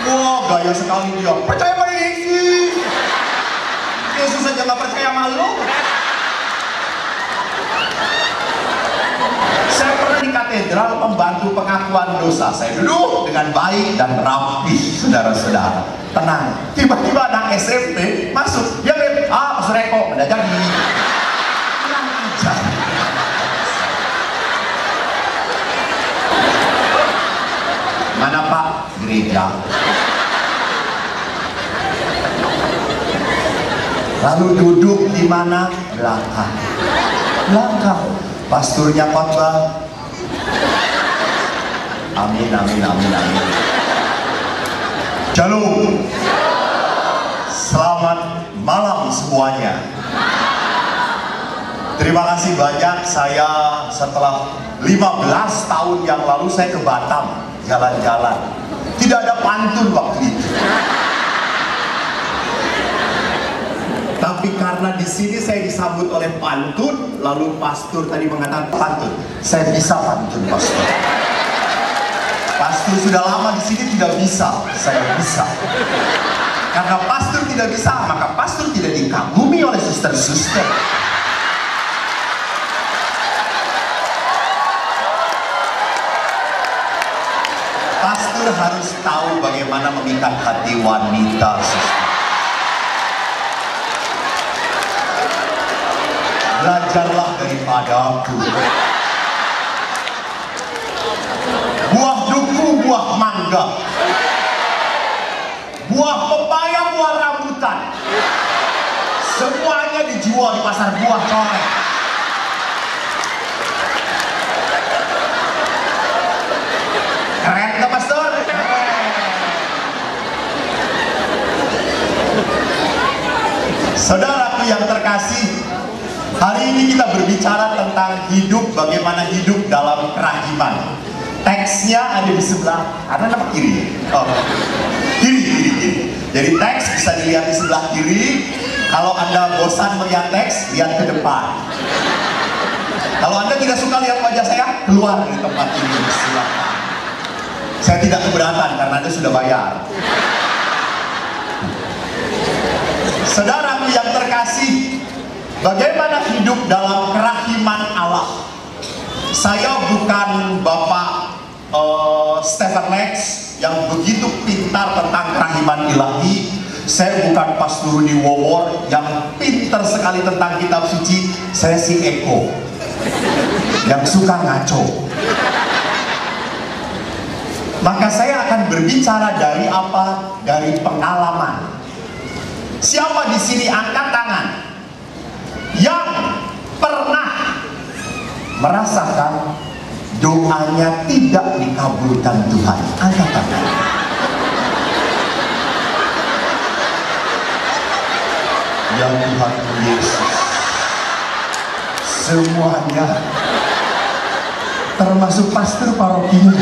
Wah, gaya sekali dia. Percaya pada Yesus. Yesus saja nggak percaya sama lu. Saya pernah di katedral membantu pengakuan dosa. Saya duduk dengan baik dan rapi, saudara-saudara. Tenang. Tiba-tiba anak SMP masuk. Dia lihat, Mas Reko, ada jadi. Tenang aja. Mana Pak? Gereja. Lalu duduk di mana? Belakang. Belakang. Pasturnya khotbah. Amin, amin, amin, amin. Shalom. Selamat malam semuanya. Terima kasih banyak. Saya setelah 15 tahun yang lalu saya ke Batam jalan-jalan. Tidak ada pantun waktu itu. Tapi karena di sini saya disambut oleh pantun, lalu pastor tadi mengatakan pantun. Saya bisa pantun, pastor. Pastor sudah lama di sini tidak bisa, saya bisa. Karena pastor tidak bisa, maka pastor tidak dikagumi oleh suster-suster. Pastor harus tahu bagaimana memikat hati wanita, suster. Belajarlah daripadaku. Buah duku, buah mangga, buah pepaya, buah rambutan, semuanya dijual di pasar buah coret. Keren nggak, pastor? Saudaraku yang terkasih, hari ini kita berbicara tentang hidup, bagaimana hidup dalam kerahiman. Teksnya ada di sebelah kanan apa kiri? Oh, kiri. Jadi teks bisa dilihat di sebelah kiri. Kalau Anda bosan melihat teks, lihat ke depan. Kalau Anda tidak suka lihat wajah saya, keluar dari tempat ini, silakan. Saya tidak keberatan karena Anda sudah bayar. Saudaraku yang terkasih, bagaimana hidup dalam kerahiman Allah? Saya bukan Bapak Stephen Lex yang begitu pintar tentang kerahiman ilahi. Saya bukan Pastor Rudy Wowor yang pintar sekali tentang kitab suci. Saya si Eko yang suka ngaco. Maka saya akan berbicara dari apa? Dari pengalaman. Siapa di sini angkat tangan yang pernah merasakan doanya tidak dikabulkan Tuhan? Angkat tangan. Ya Tuhan Yesus, semuanya, termasuk pastor parokinya.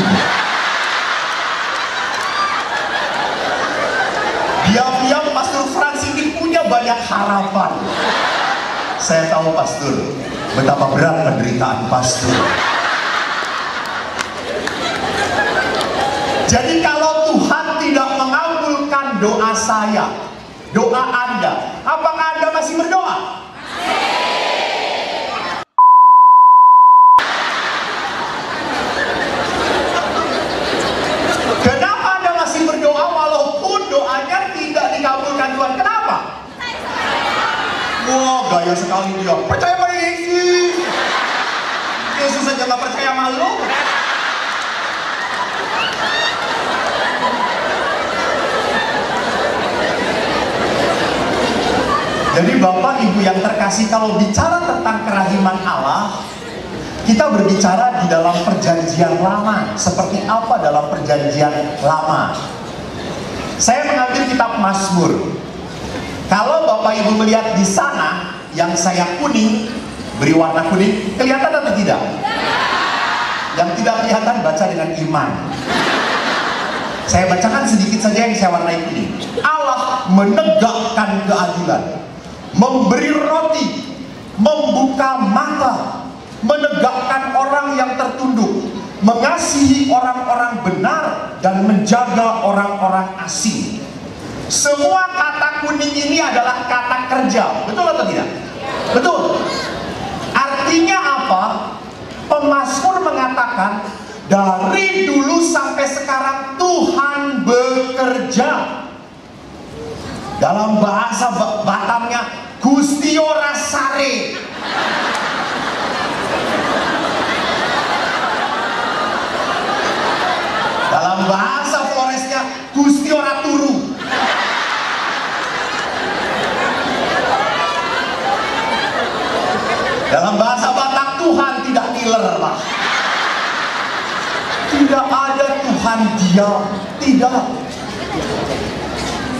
Diam-diam Pastor Frans ini punya banyak harapan. Saya tahu pastor, betapa berat penderitaan pastor. Jadi kalau Tuhan tidak mengabulkan doa saya, doa Anda, apakah Anda masih berdoa? Kenapa Anda masih berdoa walaupun doanya tidak dikabulkan Tuhan? Kenapa? Wah, gaya sekali dia. Percaya pada Yesus. Yesus saja nggak percaya sama lu. Jadi Bapak Ibu yang terkasih, kalau bicara tentang kerahiman Allah, kita berbicara di dalam perjanjian lama. Seperti apa dalam perjanjian lama? Saya mengambil kitab Mazmur. Kalau Bapak Ibu melihat di sana, yang saya kuning, beri warna kuning, kelihatan atau tidak? Yang tidak kelihatan, baca dengan iman. Saya bacakan sedikit saja yang saya warnai kuning. Allah menegakkan keadilan, memberi roti, membuka mata, menegakkan orang yang tertunduk, mengasihi orang-orang benar, dan menjaga orang-orang asing. Semua kata kuning ini adalah kata kerja. Betul atau tidak? Betul. Artinya apa? Pemazmur mengatakan, dari dulu sampai sekarang Tuhan bekerja. Dalam bahasa Batamnya, Gusti ora sare. Dalam bahasa Floresnya, Gusti ora turu. Dalam bahasa Batak, Tuhan tidak ngiler, Pak. Tidak ada Tuhan diam, tidak.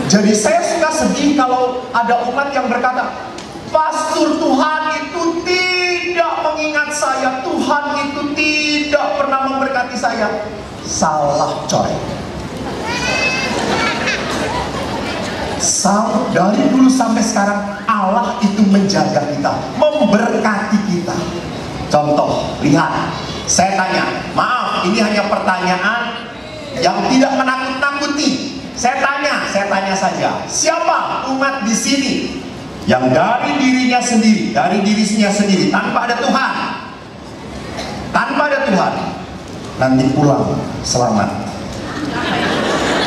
Jadi saya suka sedih kalau ada umat yang berkata, pastor, Tuhan itu tidak mengingat saya, Tuhan itu tidak pernah memberkati saya. Salah, coy. Dari dulu sampai sekarang Allah itu menjaga kita, memberkati kita. Contoh, lihat, saya tanya, maaf, ini hanya pertanyaan yang tidak menakut-nakuti. Saya tanya saja, siapa umat di sini yang dari dirinya sendiri, dari dirinya sendiri, tanpa ada Tuhan, nanti pulang selamat?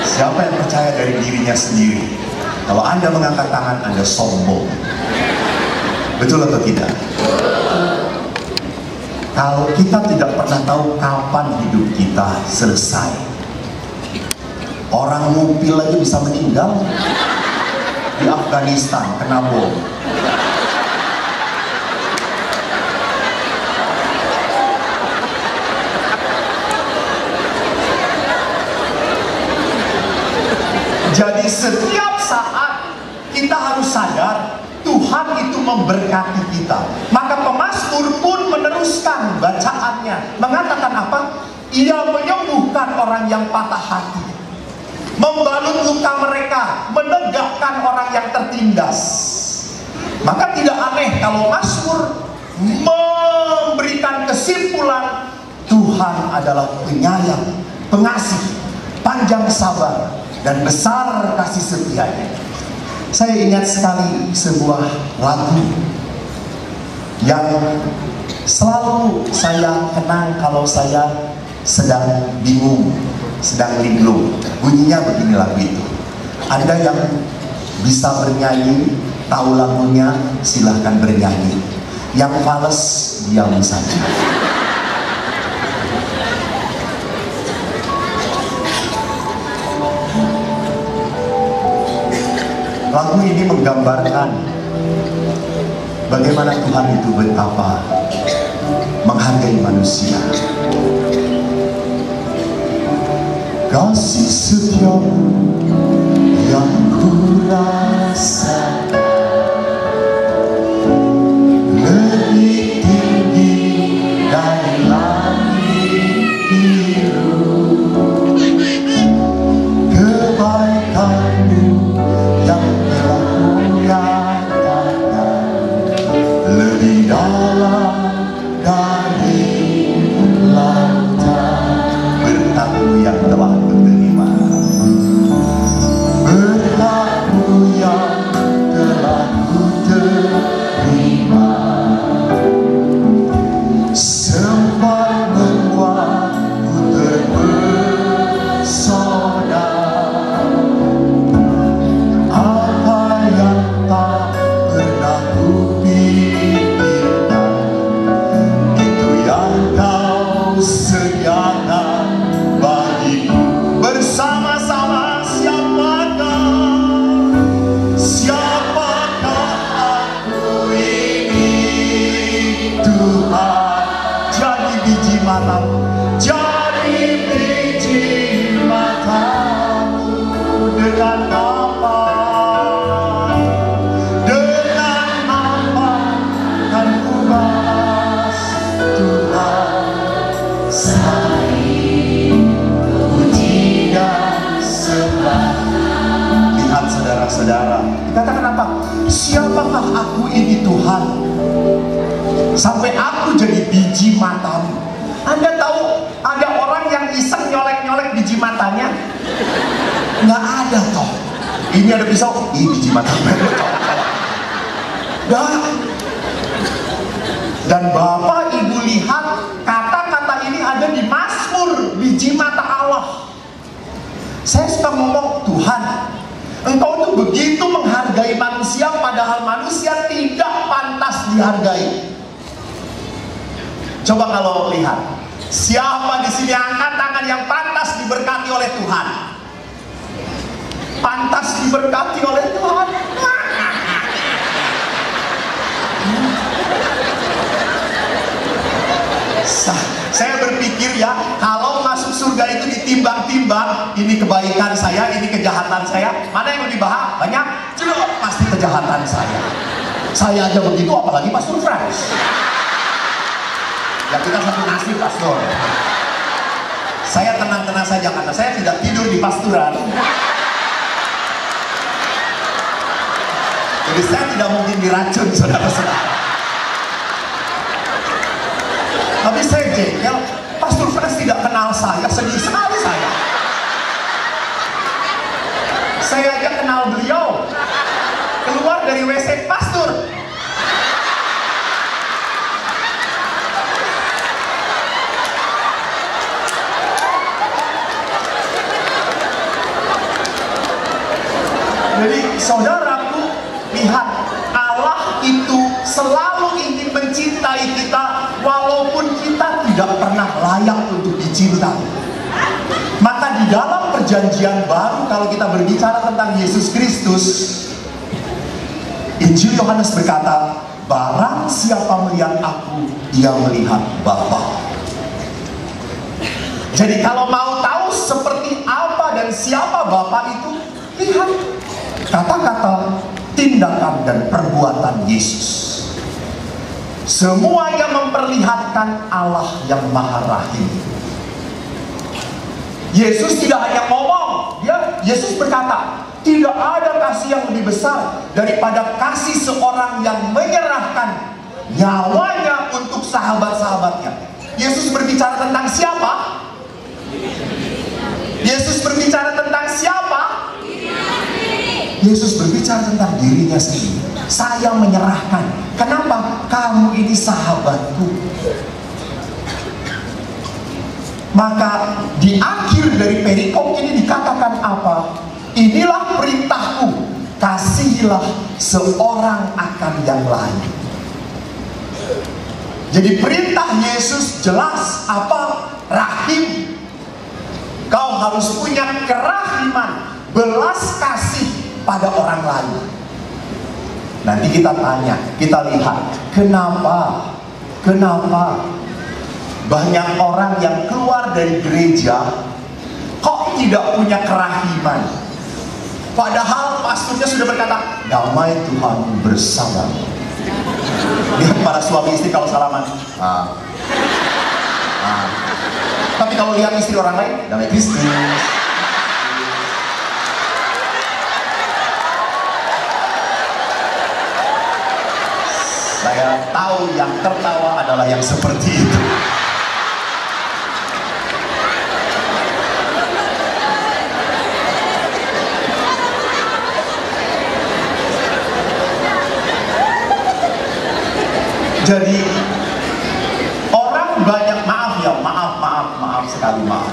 Siapa yang percaya dari dirinya sendiri? Kalau Anda mengangkat tangan, Anda sombong. Betul atau tidak? Kalau kita tidak pernah tahu kapan hidup kita selesai. Orang ngupil aja bisa meninggal di Afghanistan kena bom. Jadi setiap saat kita harus sadar Tuhan itu memberkati kita. Maka pemazmur pun meneruskan bacaannya, mengatakan apa? Ia menyembuhkan orang yang patah hati, membalut luka mereka, menegakkan orang yang tertindas. Maka tidak aneh kalau Mazmur memberikan kesimpulan Tuhan adalah penyayang, pengasih, panjang sabar, dan besar kasih setianya. Saya ingat sekali sebuah lagu yang selalu saya kenang kalau saya sedang bingung, sedang linglung. Bunyinya begini lagu itu. Anda yang bisa bernyanyi, tahu lagunya, silahkan bernyanyi. Yang fales, diam saja. Lagu ini menggambarkan bagaimana Tuhan itu betapa menghargai manusia. Kasih setiamu yang ku rasakan lebih tinggi dari langit biru. Kebaikanmu yang telah kunyatakan lebih dalam dari lautan. Berkatmu yang telah kuterima, berkatmu yang telah kuterima, sempat membuatku terpesona. Apa yang tak pernah kupikirkan, itu yang kau sediakan bagiku. Bersama-sama siapakah aku ini, Tuhan. Jadi biji matamu, jadi biji matamu. Dengan apa kan ku balas Tuhan? Puji dan sembah. Lihat saudara-saudara, dikatakan apa? Siapakah aku ini, Tuhan, sampai aku jadi biji matamu? Anda tahu ada Nggak ada toh. Ini ada pisau, ini biji mata. Dan Bapak Ibu lihat kata-kata ini ada di Mazmur, biji mata Allah. Saya suka ngomong, Tuhan, Engkau tuh begitu menghargai manusia, padahal manusia tidak pantas dihargai. Coba kalau lihat, siapa di sini angkat tangan yang pantas diberkati oleh Tuhan? Pantas diberkati oleh Tuhan. Saya berpikir ya, kalau masuk surga itu ditimbang-timbang, ini kebaikan saya, ini kejahatan saya, mana yang lebih banyak? Jelas pasti kejahatan saya. Saya aja begitu, apalagi Pastor Frans. Ya kita satu nasib, Pastor. Saya tenang-tenang saja karena saya tidak tidur di pasturan. Jadi saya tidak mungkin diracun, saudara-saudara. Tapi saya jengkel, Pastor Frans tidak kenal saya, sedih sekali saya. Saya aja kenal beliau, keluar dari WC pastor. Jadi saudaraku, lihat, Allah itu selalu ingin mencintai kita walaupun kita tidak pernah layak untuk dicintai. Maka di dalam perjanjian baru, kalau kita berbicara tentang Yesus Kristus, Injil Yohanes berkata, barang siapa melihat aku, dia melihat Bapa. Jadi kalau mau tahu seperti apa dan siapa Bapa itu, lihat kata-kata, tindakan dan perbuatan Yesus. Semuanya memperlihatkan Allah yang Maha Rahim. Yesus tidak hanya ngomong, Yesus berkata, tidak ada kasih yang lebih besar daripada kasih seorang yang menyerahkan nyawanya untuk sahabat-sahabatnya. Yesus berbicara tentang siapa? Yesus berbicara tentang siapa? Yesus berbicara tentang dirinya sendiri. Saya menyerahkan. Kenapa? Kamu ini sahabatku. Maka di akhir dari perikop ini dikatakan apa? Inilah perintahku, kasihilah seorang akan yang lain. Jadi perintah Yesus jelas apa? Rahim. Kau harus punya kerahiman, belas kasih pada orang lain. Nanti kita tanya, kita lihat kenapa banyak orang yang keluar dari gereja kok tidak punya kerahiman, padahal pastornya sudah berkata damai Tuhan bersamamu. Lihat para suami istri kalau salaman, tapi kalau lihat istri orang lain, damai Kristus. Saya tahu yang tertawa adalah yang seperti itu. Jadi orang banyak, maaf sekali, maaf.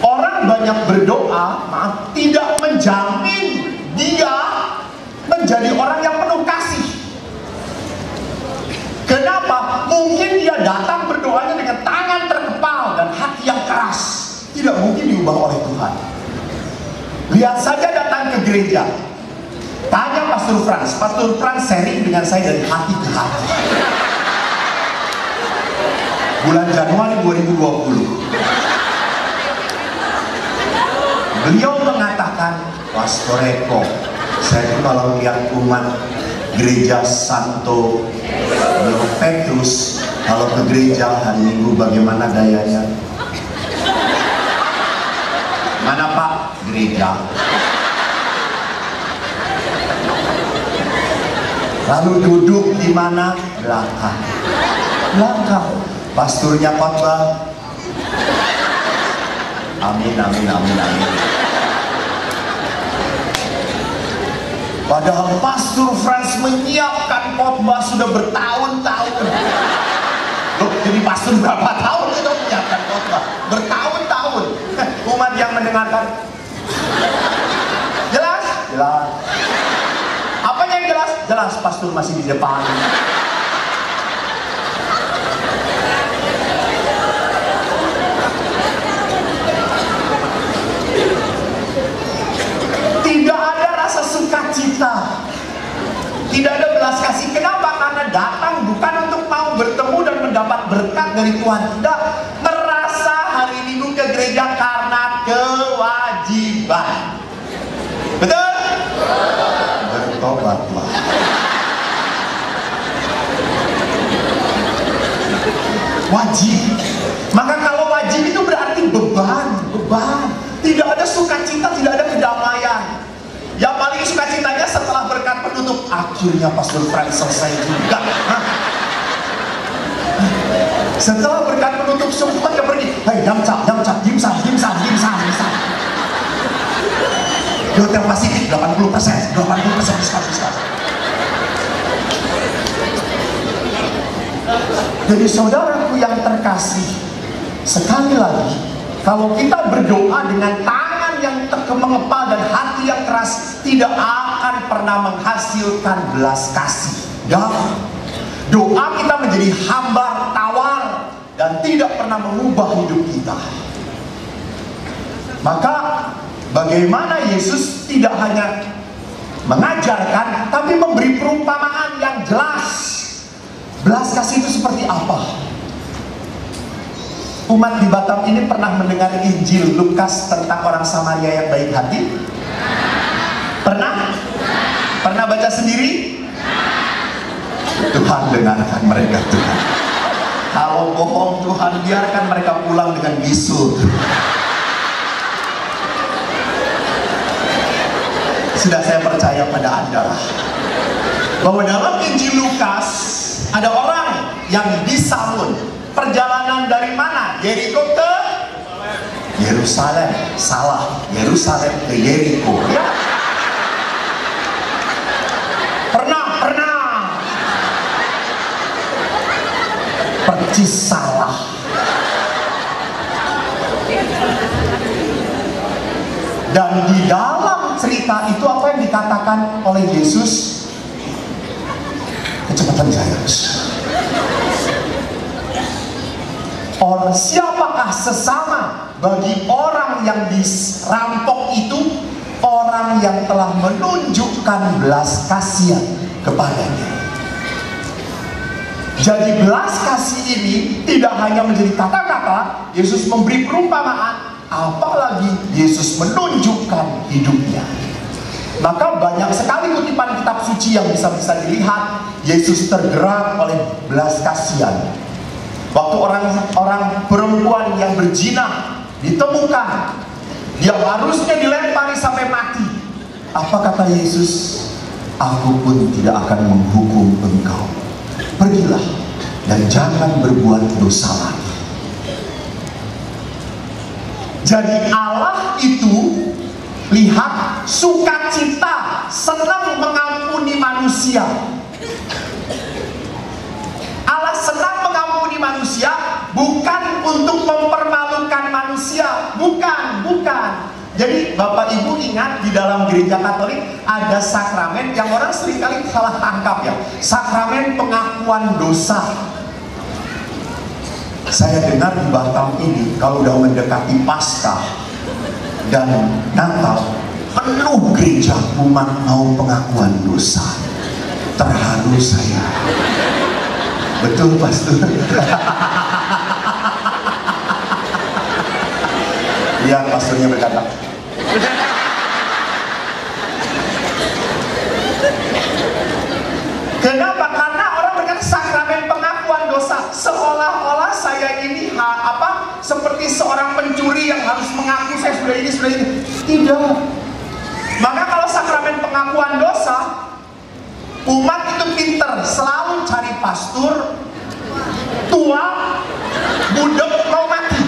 Orang banyak berdoa, tidak menjamin dia menjadi orang yang penuh kasih. Kenapa? Mungkin dia datang berdoanya dengan tangan terkepal dan hati yang keras. Tidak mungkin diubah oleh Tuhan. Lihat saja datang ke gereja, tanya Pastor Frans sharing dengan saya dari hati ke hati. Bulan Januari 2020, beliau mengatakan, Pastor Eko, saya tuh kalau lihat umat gereja Santo Petrus, kalau ke gereja hari Minggu bagaimana gayanya? Mana Pak? Gereja. Lalu duduk di mana? Belakang. Pasturnya khotbah, Amin, amin, amin, amin. Padahal Pastor Frans menyiapkan khotbah sudah bertahun-tahun. Loh, jadi pastor berapa tahun itu menyiapkan khotbah? Bertahun-tahun. Umat yang mendengarkan, jelas? Jelas. Apanya yang jelas? Jelas, pastor masih di depan. Tidak ada rasa sukacita, tidak ada belas kasih. Kenapa? Karena datang bukan untuk mau bertemu dan mendapat berkat dari Tuhan. Tidak, merasa hari Minggu ke gereja karena kewajiban. Betul? Bertobatlah. Wajib. Maka kalau wajib itu berarti beban. Tidak ada sukacita, tidak ada kedamaian. Yang paling sukacitanya setelah berkat penutup, akhirnya Pastor Frans selesai juga. Setelah berkat penutup, semuanya pergi. Hei, dimsum. Di Hotel Pasifik 80% diskon. Jadi saudaraku yang terkasih, sekali lagi, kalau kita berdoa dengan tangan yang mengepal dan hati yang keras, tidak akan pernah menghasilkan belas kasih. Dan doa kita menjadi hambar tawar dan tidak pernah mengubah hidup kita. Maka bagaimana Yesus tidak hanya mengajarkan, tapi memberi perumpamaan yang jelas. Belas kasih itu seperti apa? Umat di Batam ini pernah mendengar Injil Lukas tentang orang Samaria yang baik hati? Pernah? Pernah baca sendiri? Tuhan dengarkan mereka, Tuhan. Kalau bohong, Tuhan biarkan mereka pulang dengan bisul. Sudah saya percaya pada Anda bahwa dalam Injil Lukas ada orang yang disalun. Perjalanan dari mana? Yeriko ke Yerusalem. Salah, Yerusalem ke Yeriko. Ya. Pernah. Percis salah. Dan di dalam cerita itu apa yang dikatakan oleh Yesus? Kecepatan saya. Siapakah sesama bagi orang yang dirampok itu? Orang yang telah menunjukkan belas kasihan kepadanya. Jadi belas kasih ini tidak hanya menjadi kata-kata, Yesus memberi perumpamaan, apalagi Yesus menunjukkan hidupnya. Maka banyak sekali kutipan kitab suci yang bisa dilihat Yesus tergerak oleh belas kasihan. Waktu orang perempuan yang berzina ditemukan, dia harusnya dilempari sampai mati. Apa kata Yesus? Aku pun tidak akan menghukum engkau. Pergilah dan jangan berbuat dosa lagi. Jadi Allah itu, lihat, sukacita, senang mengampuni manusia. Allah senang mengampuni manusia, bukan untuk mempermalukan manusia, bukan. Jadi Bapak Ibu ingat, di dalam gereja Katolik ada sakramen yang orang seringkali salah tangkap ya, sakramen pengakuan dosa. Saya dengar di Batam ini kalau udah mendekati Paskah dan Natal, penuh gereja umat mau pengakuan dosa. Terharu saya. Betul, Pastor. Iya, pastornya berkata. Kenapa? Karena orang berkata sakramen pengakuan dosa, seolah-olah saya ini seperti seorang pencuri yang harus mengaku saya sudah ini. Tidak. Maka kalau sakramen pengakuan dosa, umat itu pinter, selalu cari pastor tua, budek, mau mati.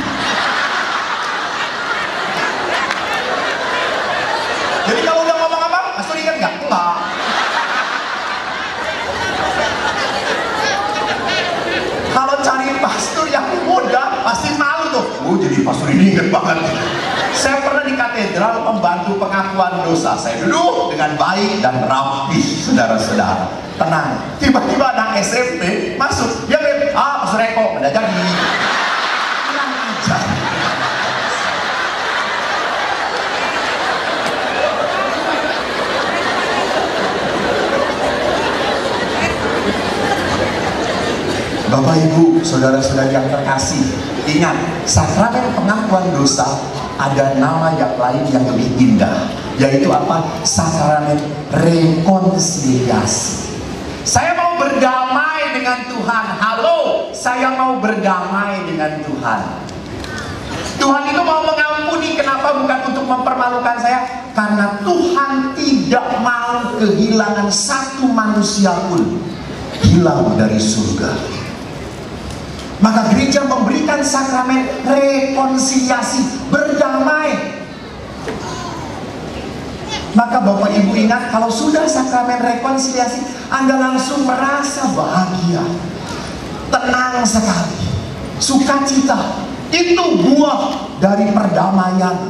pastor ini ingat banget. Saya pernah di katedral membantu pengakuan dosa. Saya duduk dengan baik dan rapi, saudara-saudara. Tenang. Tiba-tiba anak SMP masuk. Dia bilang, Pastor Eko, udah jadi. Kurang ajar. Bapak Ibu, saudara-saudara yang terkasih, ingat, sakramen pengakuan dosa ada nama yang lain yang lebih indah, yaitu apa? Sakramen rekonsiliasi. Saya mau berdamai dengan Tuhan. Halo, saya mau berdamai dengan Tuhan. Tuhan itu mau mengampuni, kenapa? Bukan untuk mempermalukan saya, karena Tuhan tidak mau kehilangan satu manusia pun hilang dari surga. Maka gereja memberikan sakramen rekonsiliasi, berdamai. Maka Bapak Ibu ingat, kalau sudah sakramen rekonsiliasi, Anda langsung merasa bahagia, tenang sekali, sukacita. Itu buah dari perdamaian.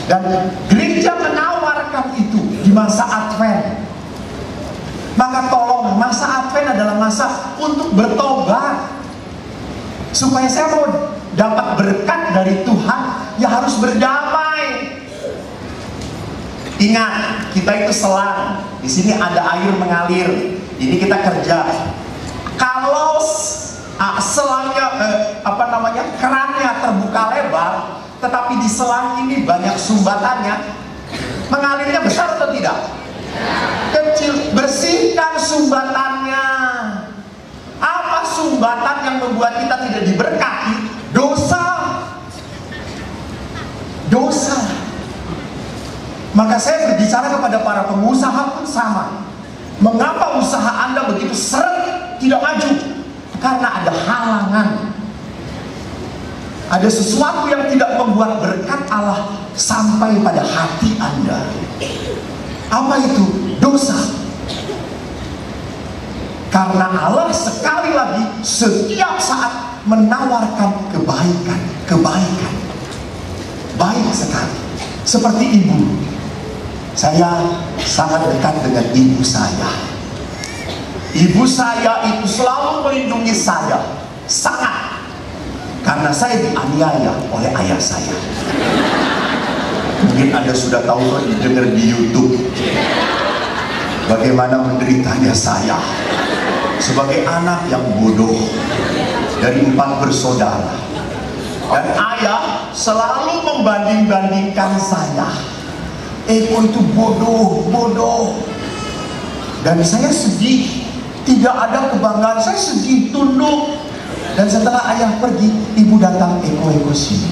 Dan gereja menawarkan itu di masa Advent. Maka tolong, masa Advent adalah masa untuk bertobat. Supaya saya mau dapat berkat dari Tuhan, ya harus berdamai. Ingat, kita itu selang. Di sini ada air mengalir. Ini kita kerja. Kalau selangnya, kerannya terbuka lebar, tetapi di selang ini banyak sumbatannya, mengalirnya besar atau tidak? Kecil. Bersihkan sumbatannya. Apa sumbatan yang membuat kita tidak diberkati? Dosa. Dosa. Maka saya berbicara kepada para pengusaha pun sama. Mengapa usaha Anda begitu seret tidak maju? Karena ada halangan. Ada sesuatu yang tidak membuat berkat Allah sampai pada hati Anda. Apa itu? Dosa. Karena Allah sekali lagi setiap saat menawarkan kebaikan. Kebaikan. Baik sekali. Seperti ibu. Saya sangat dekat dengan ibu saya. Ibu saya itu selalu melindungi saya. Sangat. Karena saya dianiaya oleh ayah saya. Mungkin Anda sudah tahu atau dengar di YouTube bagaimana menderitanya saya sebagai anak yang bodoh dari 4 bersaudara. Dan ayah selalu membanding-bandingkan saya. Eko itu bodoh. Dan saya sedih, tidak ada kebanggaan. Saya sedih, tunduk. Dan setelah ayah pergi, ibu datang, Eko sini.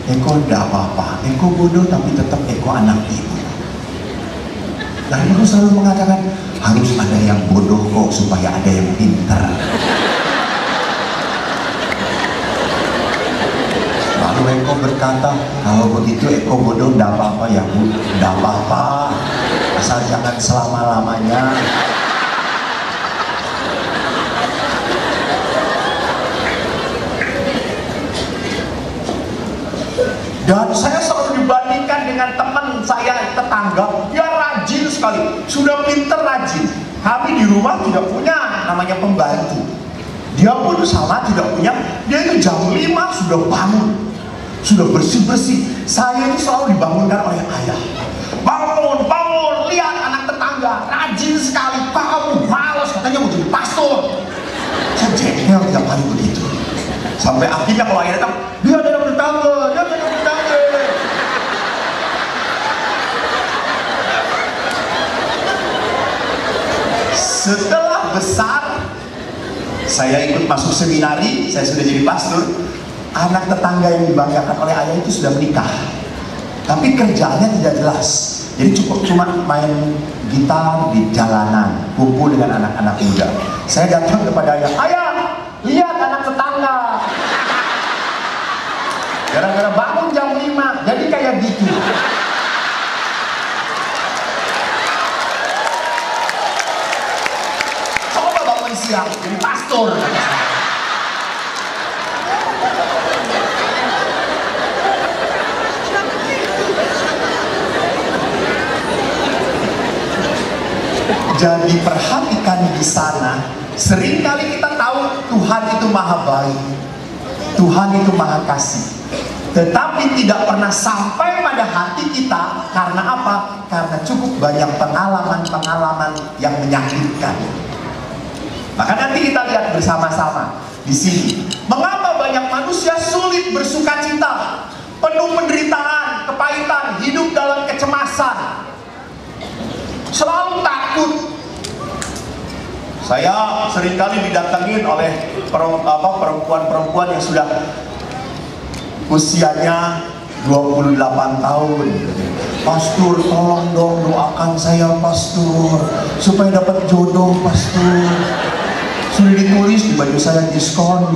Eko tidak apa-apa, Eko bodoh tapi tetap Eko anak ibu. Dan ibu selalu mengatakan, harus ada yang bodoh kok supaya ada yang pintar. Lalu Eko berkata, kalau begitu Eko bodoh tidak apa-apa ya bu, tidak apa-apa, asal jangan selama-lamanya. Dan saya selalu dibandingkan dengan teman saya tetangga, dia rajin sekali, sudah pinter rajin. Kami di rumah tidak punya namanya pembantu. Dia pun sama tidak punya. Dia itu jam 5 sudah bangun, sudah bersih-bersih. Saya itu selalu dibangunkan oleh ayah. Bangun, lihat anak tetangga rajin sekali. Kamu malas katanya mau jadi pastor. Saya jengkel tiap hari begitu. Sampai akhirnya kalau ayah datang, dia ada tetangga, dia ada tetangga. Setelah besar, saya ikut masuk seminari, saya sudah jadi pastor. Anak tetangga yang dibanggakan oleh ayah itu sudah menikah, tapi kerjanya tidak jelas. Jadi cuma main gitar di jalanan, kumpul dengan anak-anak muda. Saya datang kepada ayah, ayah, lihat anak tetangga. Gara-gara bangun jam 5, jadi kayak gitu. Coba bangun siang, jadi pastor. Jadi perhatikan di sana, seringkali kita tahu Tuhan itu maha baik, Tuhan itu maha kasih, tetapi tidak pernah sampai pada hati kita. Karena apa? Karena cukup banyak pengalaman-pengalaman yang menyakitkan. Maka nanti kita lihat bersama-sama di sini, mengapa banyak manusia sulit bersuka cita, penuh penderitaan, kepahitan, hidup dalam kecemasan, selalu takut. Saya seringkali didatengin oleh perempuan-perempuan yang sudah usianya 28 tahun. Pastor, tolong dong doakan saya, Pastor, supaya dapat jodoh, Pastor. Sudah ditulis di baju saya, diskon.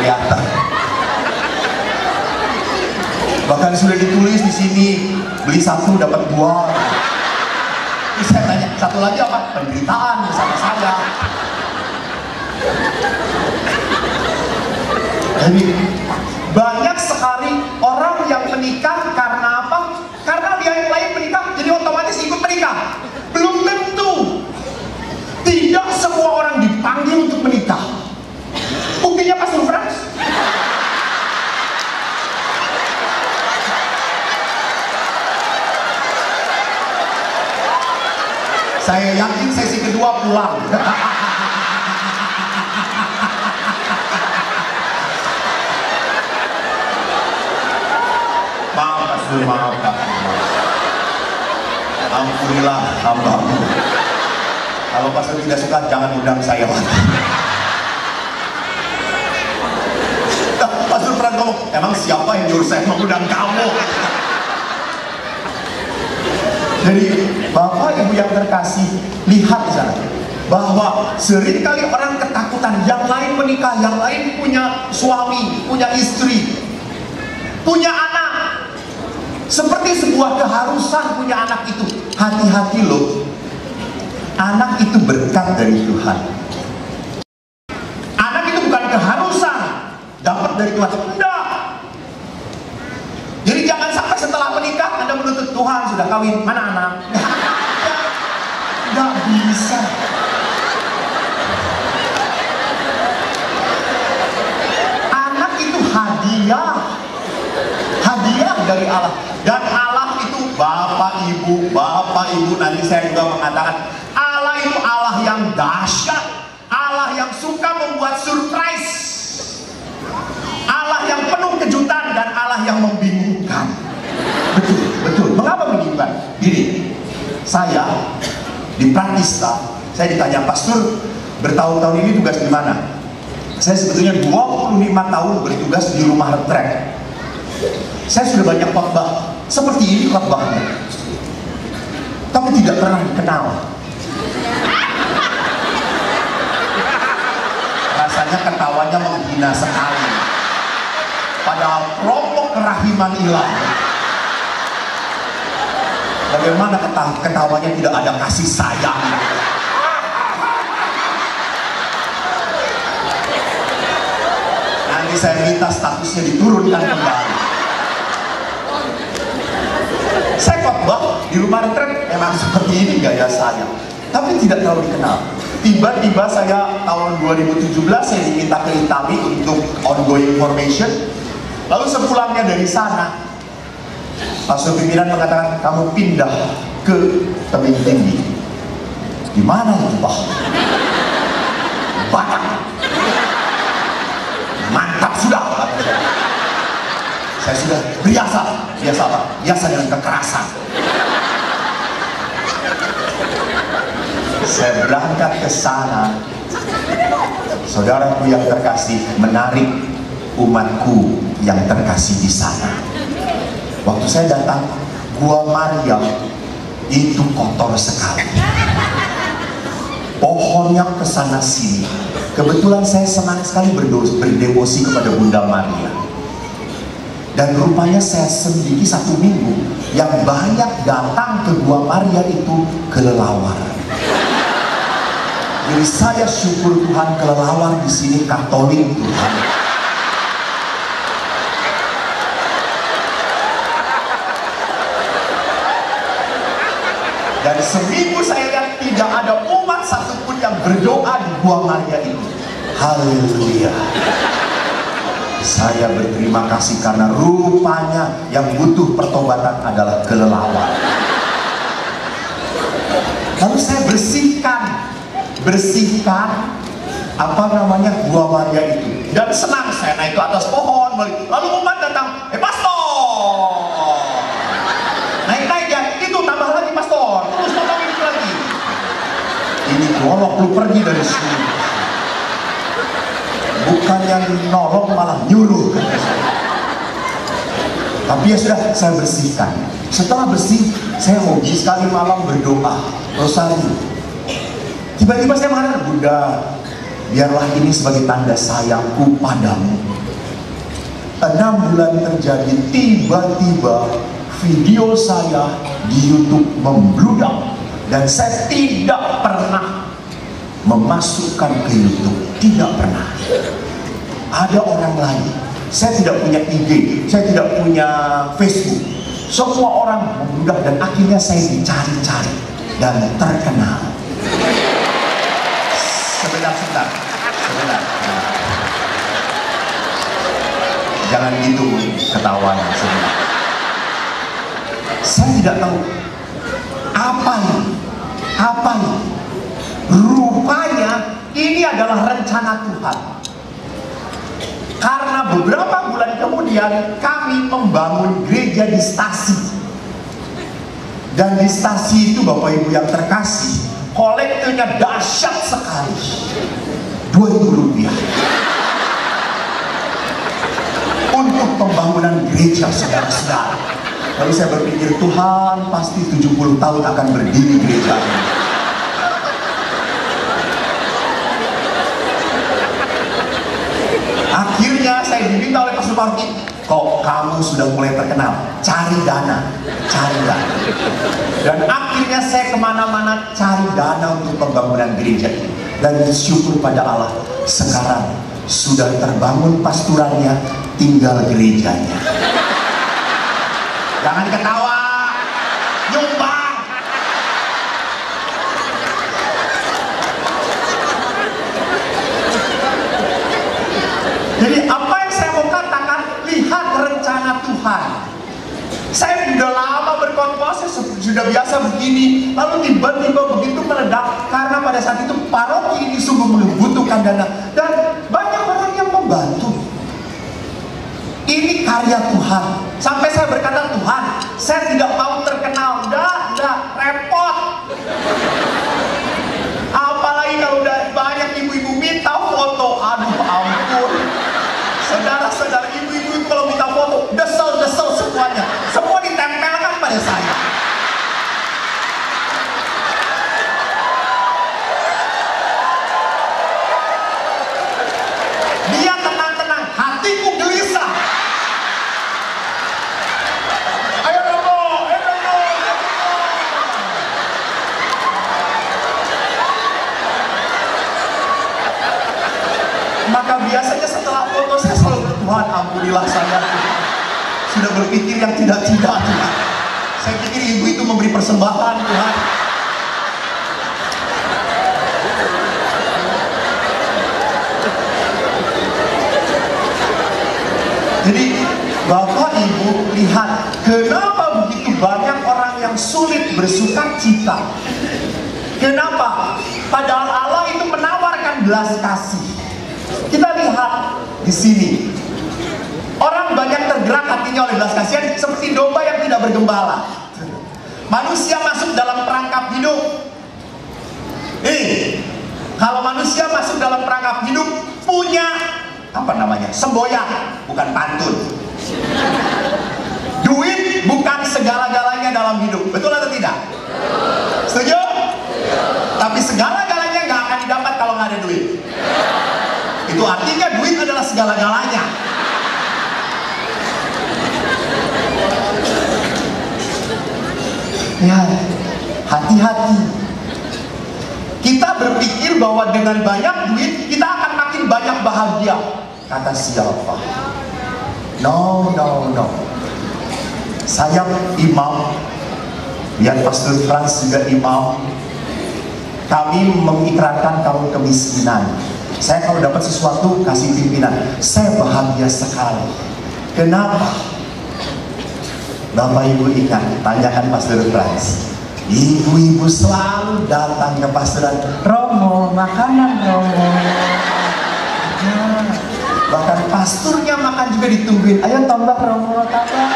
Kelihatan. Bahkan sudah ditulis di sini, beli satu dapat dua. Terus saya tanya, satu lagi apa? Penderitaan bersama saya. Jadi banyak sekali orang yang menikah karena apa? Karena dia yang lain menikah, jadi otomatis ikut menikah. Belum tentu. Tidak semua orang dipanggil untuk menikah. Buktinya Pastor Frans. Saya yakin sesi kedua pulang. Maaf Pastor, maaf Kak. Ampunilah hambamu. Kalau Pastor tidak suka, jangan undang saya lagi. Pastor Fran ngomong, emang siapa yang nyuruh saya mengundang kamu? Jadi Bapak Ibu yang terkasih, lihat di sana bahwa seringkali orang ketakutan, yang lain menikah, yang lain punya suami, punya istri, punya anak, seperti sebuah keharusan punya anak itu. Hati-hati loh, anak itu berkat dari Tuhan. Anak itu bukan keharusan dapat dari Tuhan, enggak. Jadi jangan sampai setelah menikah Anda menuntut, Tuhan sudah kawin, mana anak? Nggak bisa. Anak itu hadiah dari Allah. Dan Allah itu Bapak Ibu, nanti saya juga mengatakan, Allah itu Allah yang dahsyat, Allah yang suka membuat surprise, Allah yang penuh kejutan, dan Allah yang membingungkan. Betul. Mengapa membingungkan? Gini, saya di Pratista, saya ditanya, Pastor, bertahun-tahun ini tugas di mana? Saya sebetulnya 25 tahun bertugas di rumah retrek. Saya sudah banyak khotbah seperti ini khotbahnya, tapi tidak pernah dikenal. Rasanya ketawanya menghina sekali. Padahal kelompok kerahiman ilahi. Bagaimana ketawanya tidak ada kasih sayang? Nanti saya minta statusnya diturunkan kembali. Saya khotbah di rumah retret memang seperti ini gaya saya, tapi tidak terlalu dikenal. Tiba-tiba saya tahun 2017 saya diminta ke Itali untuk ongoing formation. Lalu sepulangnya dari sana, pastor pimpinan mengatakan, kamu pindah ke tebing tinggi. Di mana itu, Pak? Batak. Mantap sudah. Saya sudah biasa apa? Biasa dengan kekerasan. Saya berangkat ke sana, saudaraku yang terkasih, menarik umatku yang terkasih di sana. Waktu saya datang, Gua Maria itu kotor sekali. Pohonnya kesana sini. Kebetulan saya senang sekali berdevosi kepada Bunda Maria. Dan rupanya saya sendiri 1 minggu yang banyak datang ke Gua Maria itu kelelawar. Jadi saya syukur Tuhan, kelelawar di sini Katolik Tuhan. Dan seminggu saya lihat tidak ada umat satupun yang berdoa di Gua Maria itu. Haleluya. Saya berterima kasih karena rupanya yang butuh pertobatan adalah kelelawar. Lalu saya bersihkan apa namanya Gua Maria itu, dan senang saya naik ke atas pohon. Lalu umat datang, pastor, naik ya, itu tambah lagi pastor, terus potong itu lagi. Ini golok lu pergi dari sini. Bukan yang nolong malah nyuruh. Tapi ya sudah, saya bersihkan. Setelah bersih, saya hobi sekali malam berdoa rosari. Tiba-tiba saya mengatakan, Bunda, biarlah ini sebagai tanda sayangku padamu. 6 bulan terjadi, tiba-tiba video saya di YouTube membludak, dan saya tidak pernah memasukkan ke YouTube, tidak pernah. Ada orang lain, saya tidak punya IG, saya tidak punya Facebook. Semua orang membludak, dan akhirnya saya dicari-cari dan terkenal. Sebentar. Jangan gitu ketahuan. Saya tidak tahu apa ini. Rupanya ini adalah rencana Tuhan. Karena beberapa bulan kemudian kami membangun gereja di stasi. Dan di stasi itu Bapak Ibu yang terkasih, kolektenya dahsyat sekali. 2.000 rupiah untuk pembangunan gereja, saudara-saudara. Lalu saya berpikir, Tuhan pasti 70 tahun akan berdiri gereja ini. Akhirnya saya diminta oleh Pastor Parti, kok kamu sudah mulai terkenal, cari dana. Dan akhirnya saya kemana-mana cari dana untuk pembangunan gereja ini. Dan syukur pada Allah, sekarang sudah terbangun pasturannya, tinggal gerejanya. Jangan ketawa, nyumbang. Jadi apa yang saya mau katakan, lihat rencana Tuhan. Saya sudah lama berkhotbah, saya sudah biasa begini, lalu tiba-tiba begitu meledak, karena pada saat itu paroki ini sungguh membutuhkan dana, dan banyak orang yang membantu. Ini karya Tuhan. Sampai saya berkata, Tuhan, saya tidak mau terkenal, udah repot. Apalagi kalau udah banyak ibu-ibu minta foto, aduh ampun. Saudara-saudara, ibu-ibu kalau minta foto, desel semuanya. Semua ditempelkan pada saya. Dia tenang-tenang, hatiku gelisah. Ayo dong. Maka biasanya setelah foto saya selalu, Tuhan ampunilah saya. Sudah berpikir yang tidak-tidak, Tuhan. Saya pikir ibu itu memberi persembahan, Tuhan. Jadi Bapak Ibu lihat, kenapa begitu banyak orang yang sulit bersuka cita. Kenapa? Padahal Allah itu menawarkan belas kasih. Kita lihat di sini, orang banyak tergerak hatinya oleh belas kasihan, seperti domba yang tidak bergembala. Manusia masuk dalam perangkap hidup. Kalau manusia masuk dalam perangkap hidup, punya semboyan, bukan pantun. Duit bukan segala-galanya dalam hidup, betul atau tidak? Setuju? Tapi segala-galanya nggak akan didapat kalau nggak ada duit. Itu artinya duit adalah segala-galanya. Ya, hati-hati. Kita berpikir bahwa dengan banyak duit kita akan makin banyak bahagia. Kata siapa? No. Saya imam Lihat Pastor Frans juga imam. Kami mengikrarkan kaum kemiskinan. Saya kalau dapat sesuatu kasih pimpinan, saya bahagia sekali. Kenapa? Bapak Ibu ingat, tanyakan Pastor Frans. Ibu-ibu selalu datang ke pastoran, Romo, makanan Romo. Nah, bahkan pasturnya makan juga ditungguin, ayo tambah Romo, tambah.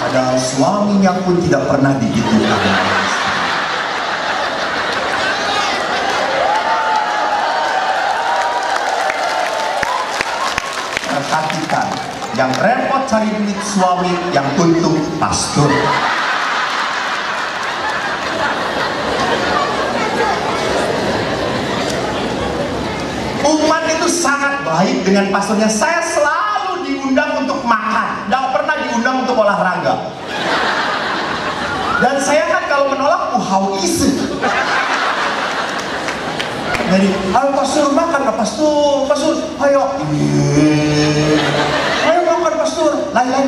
Padahal suaminya pun tidak pernah digitukan. Perhatikan, yang repot cari duit suami, yang untung pastor. Umat itu sangat baik dengan pastornya. Saya selalu diundang untuk makan, tidak pernah diundang untuk olahraga. Dan saya kan kalau menolak hau isi. Jadi, ayo pastor makan, pastor, ayo, ayo makan pastor, lain.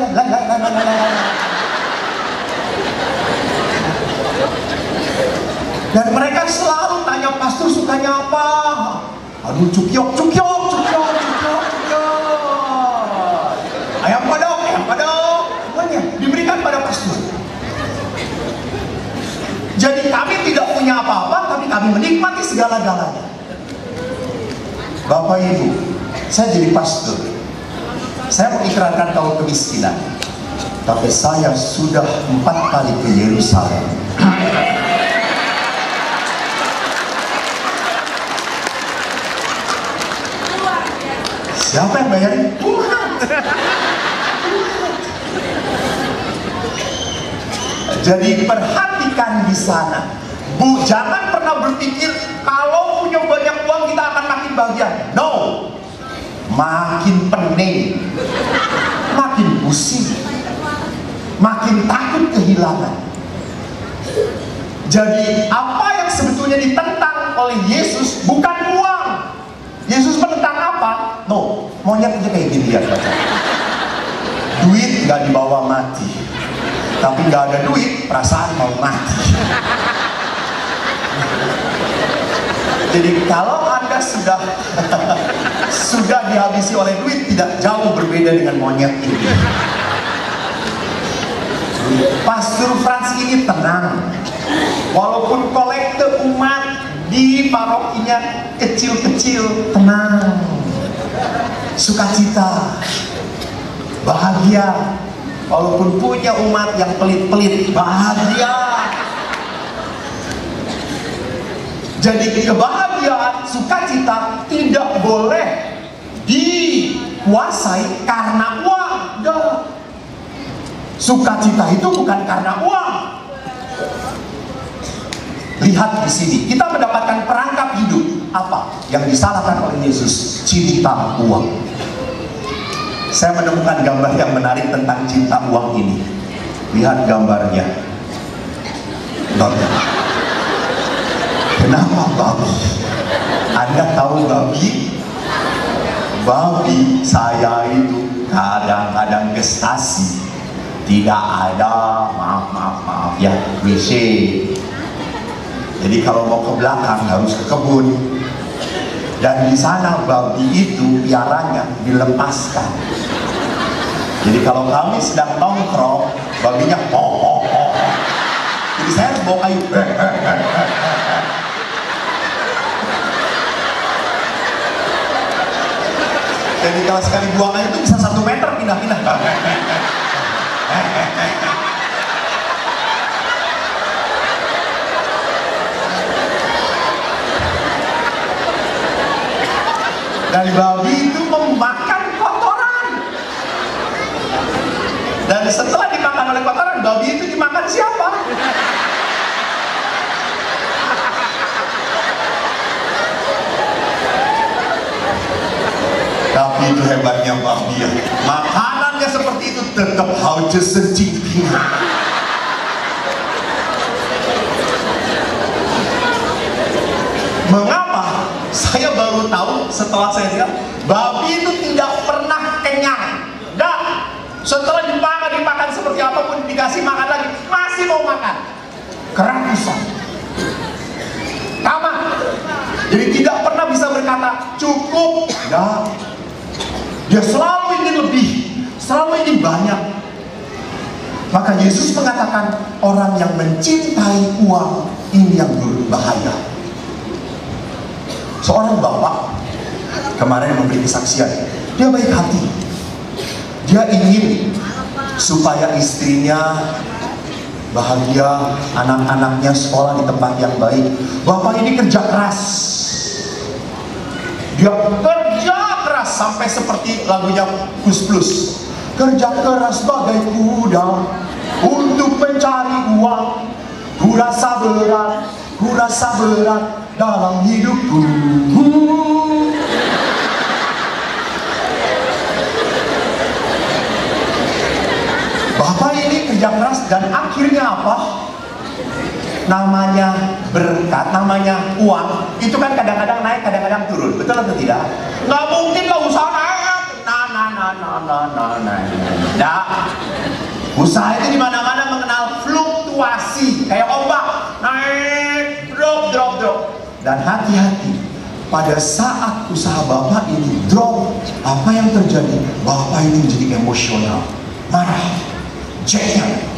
Dan mereka selalu tanya pastor sukanya apa. Aduh, cukyok. Ayam padok, semuanya diberikan pada pastor. Jadi kami tidak punya apa-apa, tapi kami menikmati segala-galanya. Bapak Ibu, saya jadi pastor. Saya mengikrarkan kaum kemiskinan. Tapi saya sudah 4 kali ke Yerusalem. Siapa yang bayarin? Jadi perhatikan di sana. Bu, jangan pernah berpikir kalau punya banyak uang kita akan makin bahagia. No, makin pening, makin pusing, makin takut kehilangan. Jadi apa yang sebetulnya ditentang oleh Yesus bukan uang. Yesus menentang apa? No, monyet aja kayak gini ya, baca. Duit nggak dibawa mati, tapi nggak ada duit, perasaan mau mati. Jadi kalau Anda sudah dihabisi oleh duit, tidak jauh berbeda dengan monyet ini. Pastor Frans ini tenang, walaupun kolekte umat di parokinya kecil-kecil, tenang, sukacita, bahagia. Walaupun punya umat yang pelit-pelit, bahagia. Jadi kebahagiaan, sukacita tidak boleh dikuasai karena uang. Sukacita itu bukan karena uang. Lihat di sini, kita mendapatkan perangkap hidup. Apa yang disalahkan oleh Yesus? Cinta uang. Saya menemukan gambar yang menarik tentang cinta uang ini. Lihat gambarnya. Kenapa babi? Anda tahu babi? Babi saya itu kadang-kadang ke stasi, tidak ada, maaf ya, WC. Jadi kalau mau ke belakang harus ke kebun. Dan di sana babi itu piaranya dilepaskan. Jadi kalau kami sedang nongkrong, babinya ho. Jadi saya harus bawa kayu. Jadi kalau sekali buang air itu bisa 1 meter pindah-pindah. Dan babi itu memakan kotoran. Dan setelah dimakan oleh kotoran, babi itu dimakan siapa? Tapi itu hebatnya babi ya. Makanannya seperti itu tetap harus sencingking. Mengapa? Saya baru tahu setelah saya lihat, babi itu tidak pernah kenyang. Setelah dimakan seperti apapun dikasih makan lagi, masih mau makan. Kerakusan. Tamak. Jadi tidak pernah bisa berkata cukup. Enggak. Dia selalu ingin lebih, selalu ingin banyak. Maka Yesus mengatakan orang yang mencintai uang ini yang berbahaya. Seorang bapak kemarin memberi kesaksian, dia baik hati. Dia ingin supaya istrinya bahagia, anak-anaknya sekolah di tempat yang baik. Bapak ini kerja keras. Dia kerja keras sampai seperti lagunya Kus Plus. Kerja keras bagai kuda untuk mencari uang. Ku rasa berat dalam hidupku. Bapak ini kerja keras dan akhirnya apa? Namanya berkat, namanya uang. Itu kan kadang-kadang naik, kadang-kadang turun. Betul atau tidak? Nggak mungkin lah usaha naik. Nah, usaha itu di mana-mana mengenal fluktuasi, kayak ombak, naik, drop. Dan hati-hati, pada saat usaha Bapak ini drop, apa yang terjadi? Bapak ini menjadi emosional, marah, jengkel.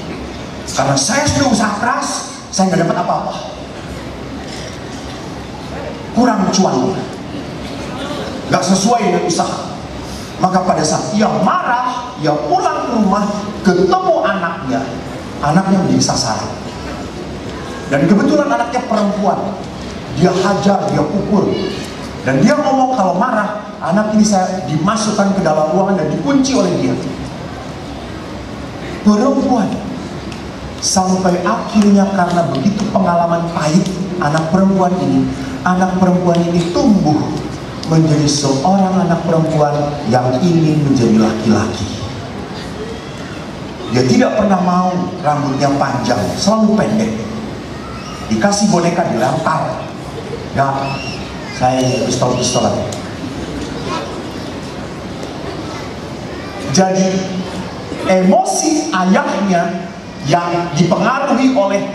Karena saya sudah usaha keras, saya nggak dapat apa-apa, kurang cuannya, nggak sesuai dengan usaha. Maka pada saat ia marah, ia pulang ke rumah, ketemu anaknya menjadi sasaran. Dan kebetulan anaknya perempuan, dia hajar, dia pukul, dan dia ngomong kalau marah, anak ini saya dimasukkan ke dalam ruangan dan dikunci oleh dia. Perempuan, sampai akhirnya karena begitu pengalaman pahit anak perempuan ini tumbuh menjadi seorang anak perempuan yang ingin menjadi laki-laki. Dia tidak pernah mau rambutnya panjang, selalu pendek. Dikasih boneka dilempar. Ya, saya pistol-pistolan. Jadi emosi ayahnya yang dipengaruhi oleh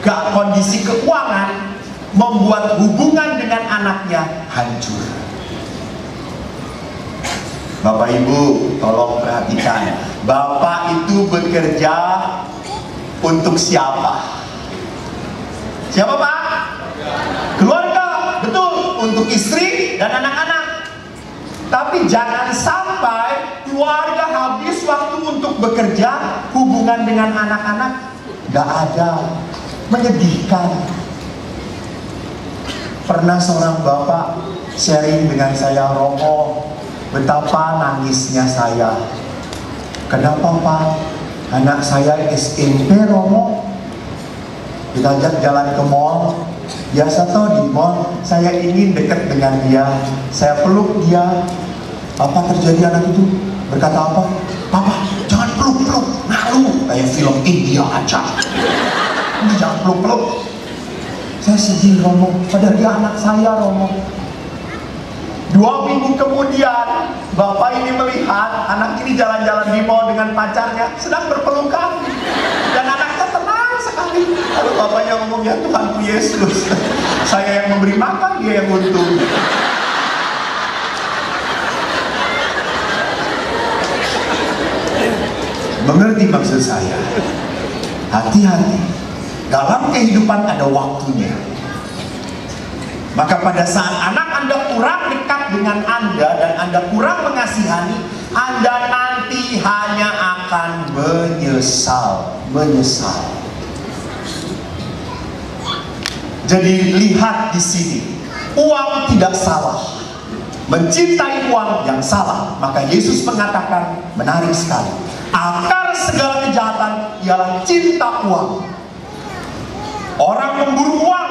kondisi keuangan membuat hubungan dengan anaknya hancur. Bapak Ibu, tolong perhatikan. Bapak itu bekerja untuk siapa? Siapa Pak? Keluarga, betul. Untuk istri dan anak-anak. Tapi jangan sampai keluarga habis waktu untuk bekerja, hubungan dengan anak-anak gak ada. Menyedihkan. Pernah seorang bapak sharing dengan saya, Romo, betapa nangisnya saya. Kenapa Pak? Anak saya SMP, Romo. Kita ajak jalan ke mall. Biasa toh di mall, saya ingin dekat dengan dia. Saya peluk dia. Apa terjadi anak itu? Berkata apa? Papa, jangan peluk-peluk, malu. Kayak film India aja. Ini jangan peluk-peluk. Saya sedih, Romo, padahal dia anak saya, Romo. 2 minggu kemudian, bapak ini melihat anak ini jalan-jalan di mall dengan pacarnya, sedang berpelukan. Dan anaknya tenang sekali. Lalu bapaknya ngomong, ya Tuhanku Yesus, saya yang memberi makan, dia yang untung. Mengerti maksud saya? Hati-hati. Dalam kehidupan ada waktunya. Maka pada saat anak Anda kurang dekat dengan Anda dan Anda kurang mengasihani, Anda nanti hanya akan menyesal. Jadi lihat di sini, uang tidak salah. Mencintai uang yang salah. Maka Yesus mengatakan, menarik sekali, akar segala kejahatan ialah cinta uang. Orang memburu uang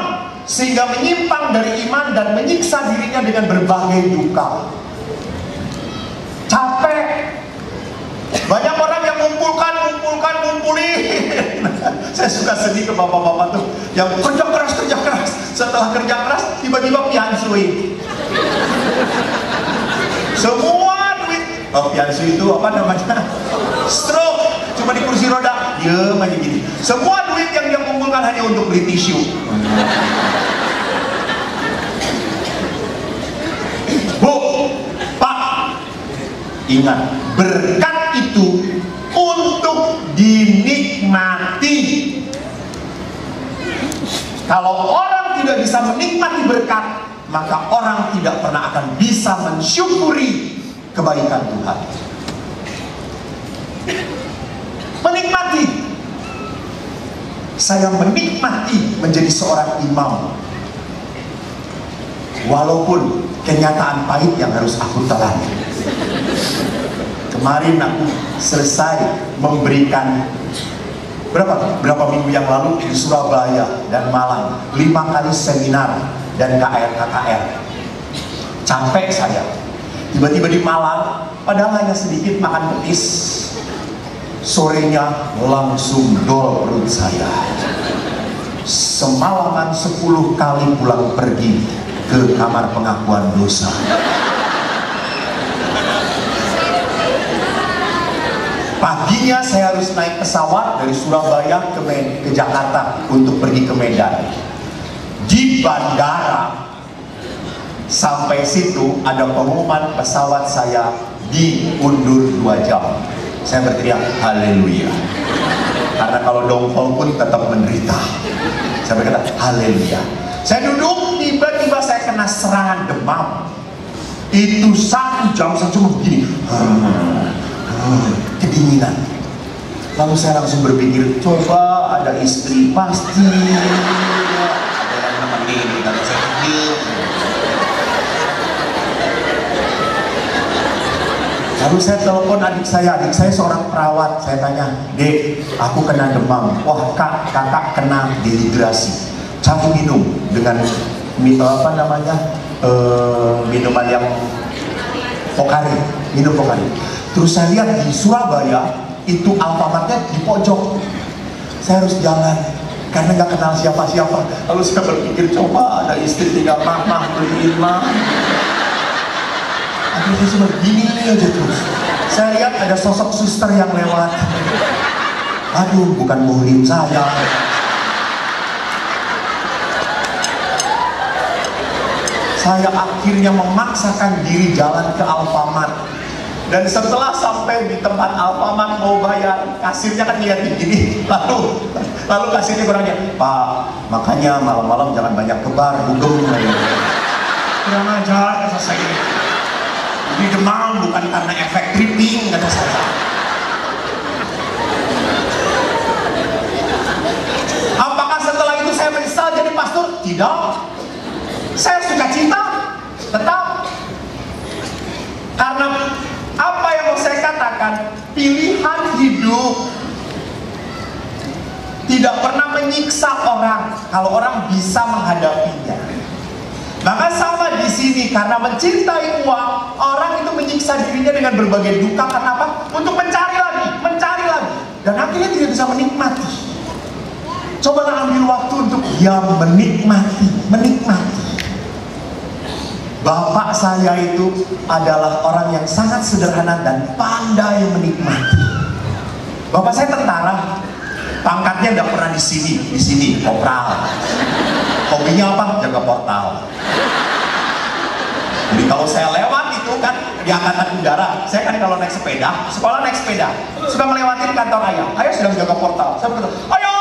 sehingga menyimpang dari iman dan menyiksa dirinya dengan berbagai duka. Capek. Banyak orang yang ngumpulin. Saya suka sedih ke bapak-bapak tuh yang kerja keras. Setelah kerja keras tiba-tiba piansui. Semua duit. Piansui itu apa namanya? Stroke. cuma di kursi roda, diem aja gini. Semua duit yang dia kumpulkan hanya untuk beli tisu. Bu, Pak, ingat, berkat itu untuk dinikmati. Kalau orang tidak bisa menikmati berkat, maka orang tidak pernah akan bisa mensyukuri kebaikan Tuhan. Menikmati. Saya menikmati menjadi seorang imam, walaupun kenyataan pahit yang harus aku telan. Kemarin aku selesai memberikan berapa minggu yang lalu di Surabaya dan Malang 5 kali seminar dan KKR. Capek saya. Tiba-tiba di Malang, padahal hanya sedikit makan petis, sorenya langsung dol perut saya. Semalaman 10 kali pulang pergi ke kamar pengakuan dosa. Paginya saya harus naik pesawat dari Surabaya ke Jakarta untuk pergi ke Medan. Di bandara, sampai situ ada pengumuman pesawat saya diundur 2 jam. Saya berteriak haleluya, karena kalau dongkol pun tetap menderita. Saya berkata haleluya. Saya duduk, tiba-tiba saya kena serangan demam. Itu 1 jam saya cuma begini, kedinginan. Lalu saya langsung berpikir, coba ada istri, pasti ada yang nemenin, kata saya pikir. Lalu saya telepon adik saya seorang perawat. Saya tanya, Dek, aku kena demam. Wah, kakak kena dehidrasi. Kamu minum dengan minuman yang Pokari, minum Pokari. Terus saya lihat di Surabaya itu Alfamartnya di pojok. Saya harus jalan karena nggak kenal siapa-siapa. Lalu saya berpikir, coba ada istri tinggal mah beliin mah. Akhirnya cuma gini aja terus. Saya lihat ada sosok suster yang lewat. Aduh, bukan muhrim saya. Saya akhirnya memaksakan diri jalan ke Alfamart. Dan setelah sampai di tempat Alfamart mau bayar, kasirnya kan lihat gini. Lalu kasirnya kurangnya, Pak, makanya malam-malam jangan banyak kebar, dugem. Kurang ajar, kata saya. Ini demam bukan karena efek tripping, kata saya. Apakah setelah itu saya menyesal jadi pastor? Tidak. Saya suka cinta, tetap. Karena apa yang mau saya katakan, pilihan hidup tidak pernah menyiksa orang kalau orang bisa menghadapinya. Maka sama di sini, karena mencintai uang, orang itu menyiksa dirinya dengan berbagai duka. Kenapa? Untuk mencari lagi, dan akhirnya tidak bisa menikmati. Cobalah ambil waktu untuk dia menikmati. Bapak saya itu adalah orang yang sangat sederhana dan pandai menikmati. Bapak saya tentara, pangkatnya tidak pernah di sini kopral. Hobinya apa? Jaga portal. Jadi kalau saya lewat itu kan di angkatan udara, saya kan kalau naik sepeda, sekolah naik sepeda, suka melewati kantor ayah sedang jaga portal. Saya berkata, ayo.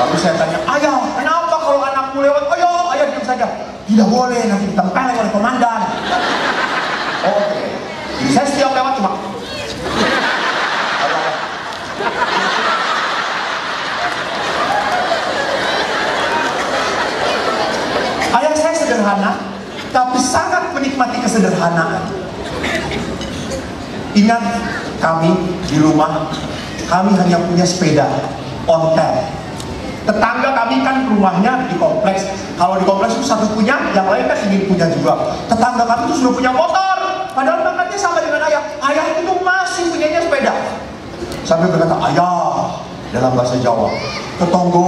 Lalu saya tanya, ayah, kenapa kalau anakmu lewat? Ayo, ayah diam saja. Tidak boleh, nanti ditempeleng oleh komandan. Oke. Jadi saya setiap lewat cuma. Ayah saya sederhana, tapi sangat menikmati kesederhanaan. Ingat, kami di rumah, kami hanya punya sepeda ontel. Tetangga kami kan rumahnya di kompleks. Kalau di kompleks itu satu punya, yang lain kan ingin punya juga. Tetangga kami itu sudah punya motor, padahal pangkatnya sama dengan ayah. Ayah itu masih punyanya sepeda. Sampai berkata, ayah, dalam bahasa Jawa, tetangga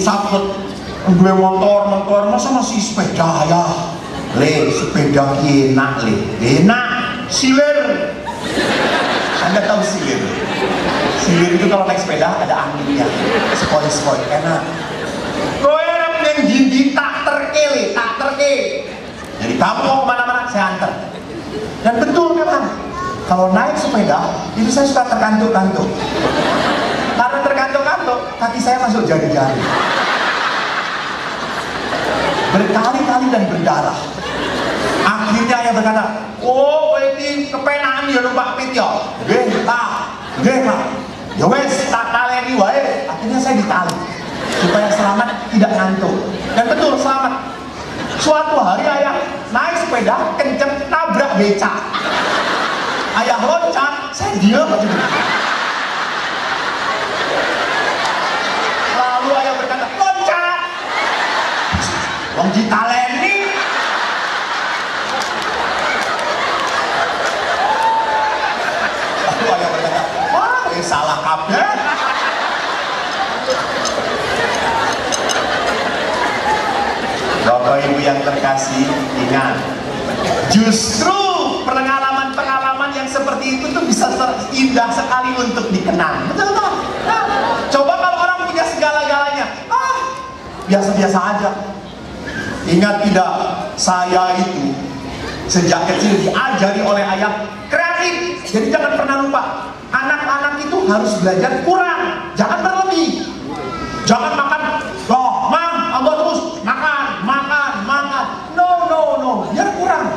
sakit, gue motor, masa masih sepeda ayah. Le, sepeda enak le, enak, siler. Anda tahu siler? Siler itu kalau naik sepeda ada anginnya, sepoi-sepoi, enak. Kowe yang gigi tak terke, tak terke. Jadi kamu mau kemana-mana saya antar. Dan betul memang, kalau naik sepeda itu saya suka terkantuk-kantuk. Karena terkantuk-kantuk, kaki saya masuk jari-jari. Berkali-kali dan berdarah. Akhirnya ayah berkata, oh ini kepenaan ya numpak pit ya. Nggih, Pak. Ya wes, tak taleni wae. Akhirnya saya ditali supaya selamat, tidak ngantuk. Dan betul selamat. Suatu hari ayah naik sepeda kenceng nabrak becak. Ayah loncat, saya diam aja. Lalu ayah berkata, loncat. Wong ditaleni. Lalu ayah berkata, wah ini salah kabeh. Bapak Ibu yang terkasih, ingat, justru pengalaman-pengalaman yang seperti itu tuh bisa indah sekali untuk dikenang. Betul tak? Nah, coba kalau orang punya segala-galanya, biasa-biasa aja. Ingat tidak, saya itu sejak kecil diajari oleh ayah kreatif. Jadi jangan pernah lupa, anak-anak itu harus belajar kurang, jangan berlebih. Jangan makan, ambon terus makan. No, biar kurang.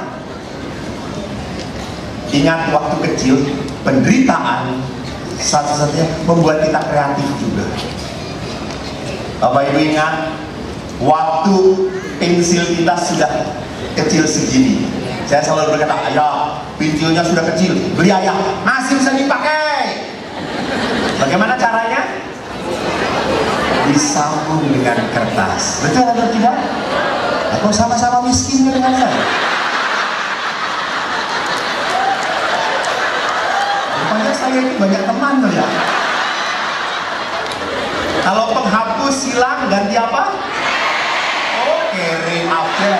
Ingat waktu kecil, penderitaan satu-satunya membuat kita kreatif juga. Bapak Ibu ingat, waktu pensil kita sudah kecil segini, saya selalu berkata, ayah, pensilnya sudah kecil, beli ayah, masih bisa dipakai. Bagaimana caranya? Disambung dengan kertas. Betul atau tidak? Atau sama-sama miskin dengan saya? Rupanya saya ini banyak teman loh ya. Kalau penghapus hilang ganti apa? Oh, kere apa?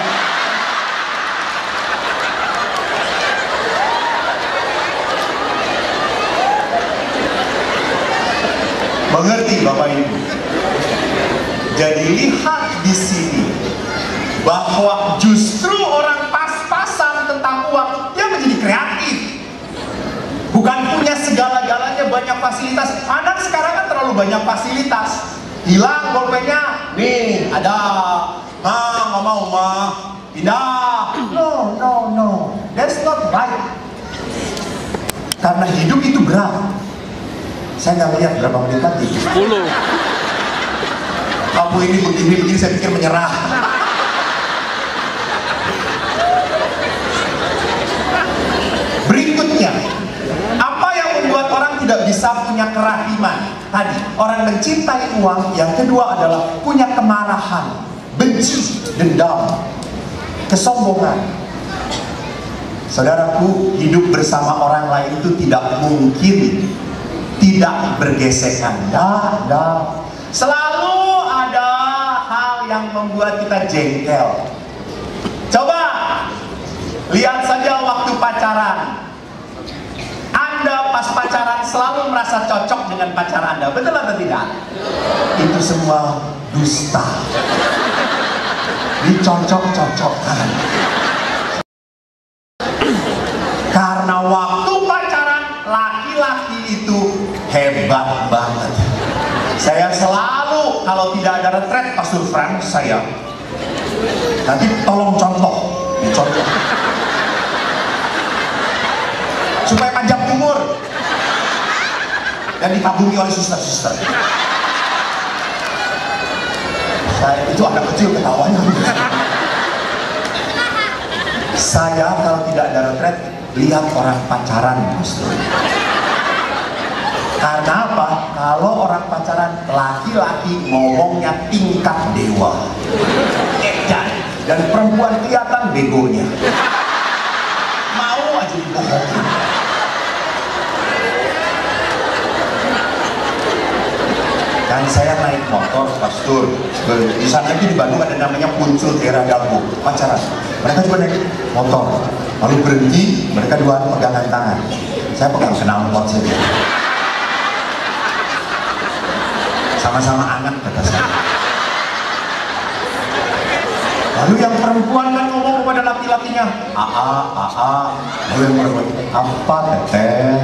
Mengerti Bapak Ibu? Jadi lihat di sini bahwa justru orang pas-pasan tentang uang, dia menjadi kreatif. Bukan punya segala-galanya, banyak fasilitas. Anak sekarang kan terlalu banyak fasilitas. Hilang bolpennya, nih ada. Nggak mau pindah. No, that's not right. Karena hidup itu berat. Saya nggak lihat berapa menit tadi. 10. Kamu ini begini, saya pikir menyerah. Berikutnya, apa yang membuat orang tidak bisa punya kerahiman? Tadi, orang mencintai uang. Yang kedua adalah punya kemarahan, benci, dendam, kesombongan. Saudaraku, hidup bersama orang lain itu tidak mungkin tidak bergesekan. Selalu ada hal yang membuat kita jengkel. Coba lihat saja waktu pacaran. Anda pas pacaran selalu merasa cocok dengan pacar Anda, betul atau tidak? Itu semua dusta. Dicocok-cocokkan. Karena waktu pacaran laki-laki itu hebat banget. Saya selalu kalau tidak ada retret Pastor Frank, saya nanti tolong dicontoh supaya panjang umur dan ditabungi oleh suster-suster. Saya itu anak kecil ketawanya. Saya kalau tidak ada retret lihat orang pacaran, Pastor. Karena apa? Kalau orang pacaran laki-laki ngomongnya tingkat dewa, dan perempuan kelihatan begonya, mau aja dibohongin. Dan saya naik motor, Pastor. Di sana itu di Bandung ada namanya Puncul Daerah Dago, pacaran. Mereka juga naik motor, lalu berhenti, mereka dua pegangan tangan. Saya pegang knalpot saja. Sama-sama anak kata saya. Lalu yang perempuan kan ngomong kepada laki-lakinya, lalu yang perempuan, apa teteh?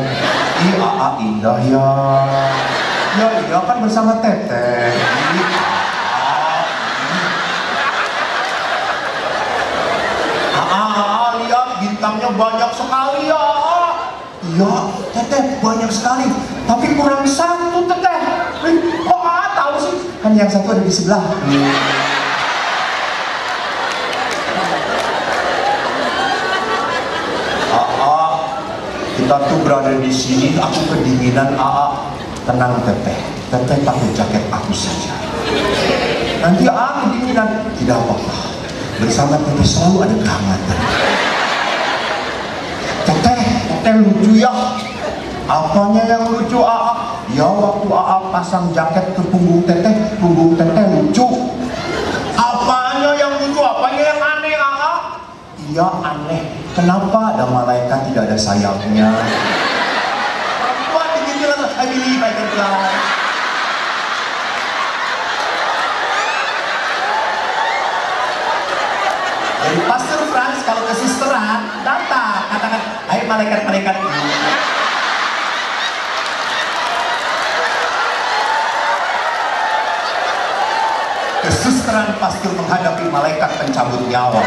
Ih, indah ya. Ya iya kan bersama teteh. Lihat bintangnya banyak sekali ya. Iya, teteh banyak sekali. Tapi kurang satu teteh. Kok tahu sih? Kan yang satu ada di sebelah. Kita tuh berada di sini, aku kedinginan. Tenang teteh, teteh pakai jaket aku saja. Nanti kedinginan, tidak apa-apa. Bersama teteh selalu ada kehangatan. Teteh lucu ya. Apanya yang lucu Ya waktu pasang jaket ke punggung teteh lucu. Apanya yang lucu? Apanya yang aneh Iya aneh. Kenapa ada malaikat tidak ada sayapnya? Perempuan begitu lah. I believe I can fly. Jadi Pastor Frans kalau ke susteran datang katakan, ayo malaikat-malaikat. Kesusteran pastor menghadapi malaikat pencabut nyawa.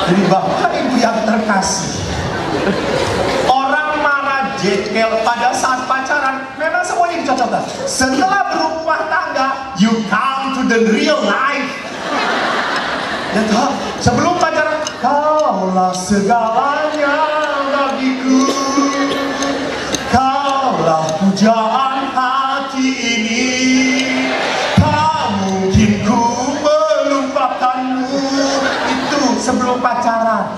Jadi Bapak Ibu yang terkasih, orang marah jengkel pada saat pacaran memang semuanya dicocokkan. Setelah berumah tangga, you come to the real life. Ya toh, sebelum pacaran, kaulah segalanya bagiku, kaulah pujaan hati ini, tak mungkin ku melupakanmu. Itu sebelum pacaran.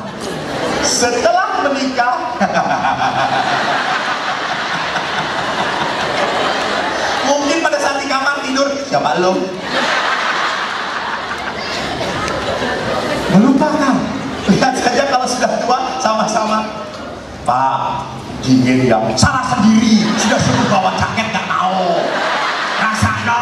Setelah menikah, mungkin pada saat di kamar tidur, siapa lo? Melupakan. Lihat saja kalau sudah tua sama-sama, Pak, dingin ya, salah sendiri, sudah suruh bawa jaket gak mau, rasa no.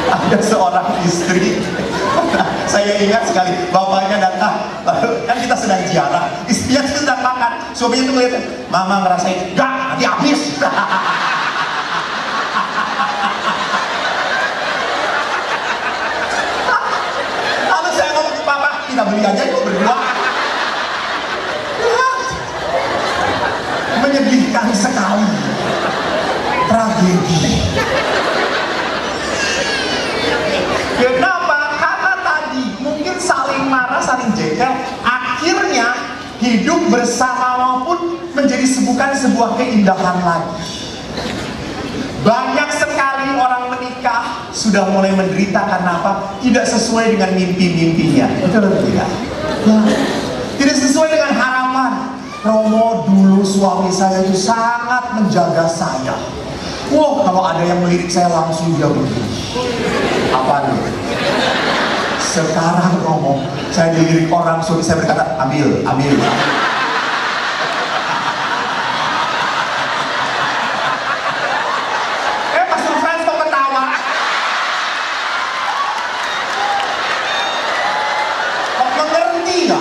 Ada seorang istri, saya ingat sekali, bapaknya datang, kan kita sedang ziarah, istrinya sedang makan, suaminya tuh ngeliat, mama ngerasain, gak, nanti habis. Lalu saya ngomong ke papa, kita beli aja yuk berdua. Lihat, menyedihkan sekali, tragedi. Kenapa? Karena tadi mungkin saling marah, saling jengkel, akhirnya hidup bersama pun menjadi bukan sebuah keindahan lagi. Banyak sekali orang menikah sudah mulai menderita karena apa? Tidak sesuai dengan mimpi-mimpinya. Betul tidak? Ya. Tidak sesuai dengan harapan. Romo dulu suami saya itu sangat menjaga saya. Wah, kalau ada yang melirik saya langsung dia begini. Apa nih? Sekarang Romo, saya dilirik orang, suami saya berkata, ambil. Pastor Frans kok ketawa? Kok mengerti ya?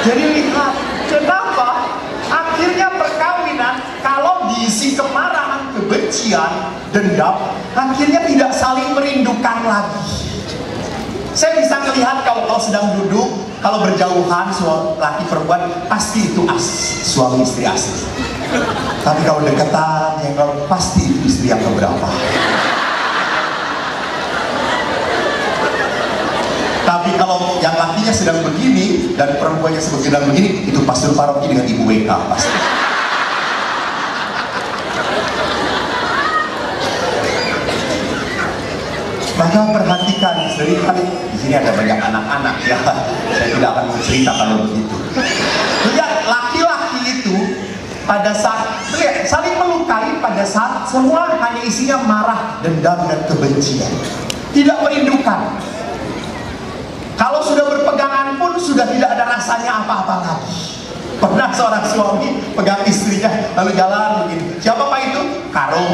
Jadi lihat, kenapa akhirnya perkawinan kalau diisi kemarahan, kebencian, dendam, akhirnya tidak saling merindukan lagi. Saya bisa melihat kalau sedang duduk, kalau berjauhan laki perempuan, pasti itu suami istri asli. Tapi kalau deketan, pasti itu istri yang keberapa. Tapi kalau yang lakinya sedang begini dan perempuannya sedang begini, itu pastor paroki dengan ibu WK pasti. Maka perhatikan, seringkali di sini ada banyak anak-anak ya. Saya tidak akan mencerita kalau begitu. Lihat, laki-laki itu pada saat lihat, saling melukai pada saat semua hanya isinya marah, dendam dan kebencian. Tidak merindukan. Kalau sudah berpegangan pun sudah tidak ada rasanya apa-apa lagi. Pernah seorang suami pegang istrinya lalu jalan begini. Siapa Pak itu? Karung.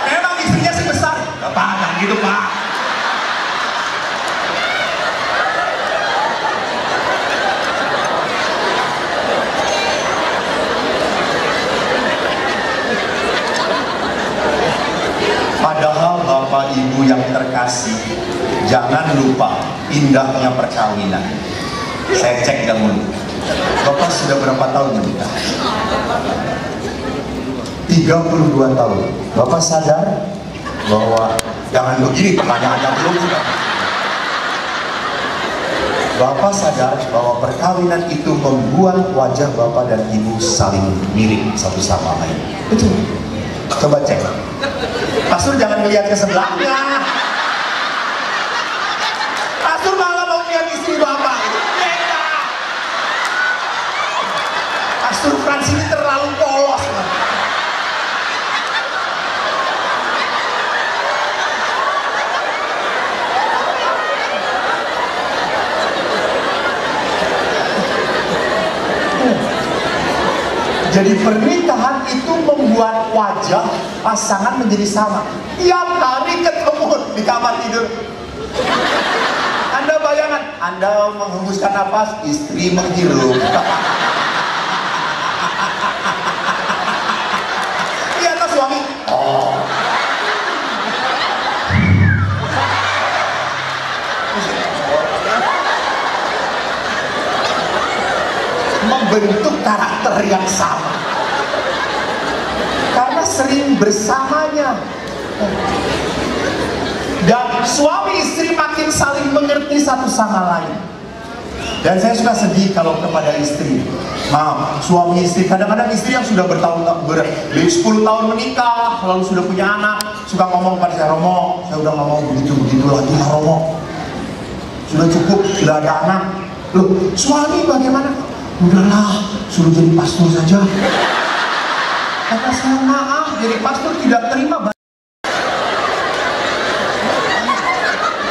Memang istrinya sih besar. Pak, jangan gitu Pak. Padahal Bapak Ibu yang terkasih, jangan lupa indahnya perkawinan. Saya cek dahulu. Bapak sudah berapa tahun menikah? 32 tahun. Bapak sadar bahwa jangan begini pertanyaannya belum juga. Bapak sadar bahwa perkawinan itu membuat wajah Bapak dan Ibu saling mirip satu sama lain. Betul. Coba cek. Pastor jangan melihat ke sebelahnya. Pastor malah mau lihat istri Bapak. Beda. Pastor Frans ini terlalu polos. Jadi pernikahan itu membuat wajah pasangan menjadi sama. Tiap hari ketemu di kamar tidur. Anda bayangkan, Anda menghembuskan napas, istri menghirup. Lihat suami. Oh. Membentuk karakter yang sama karena sering bersamanya, dan suami istri makin saling mengerti satu sama lain. Dan saya suka sedih kalau kepada istri, maaf, suami istri, kadang-kadang istri yang sudah bertahun-tahun, 10 tahun menikah lalu sudah punya anak, suka ngomong pada saya, Romo, saya udah nggak mau begitu lagi ya Romo, sudah cukup, sudah ada anak. Loh, suami bagaimana? Udahlah, suruh jadi pastor saja. Kata saya, maaf, jadi pastor tidak terima.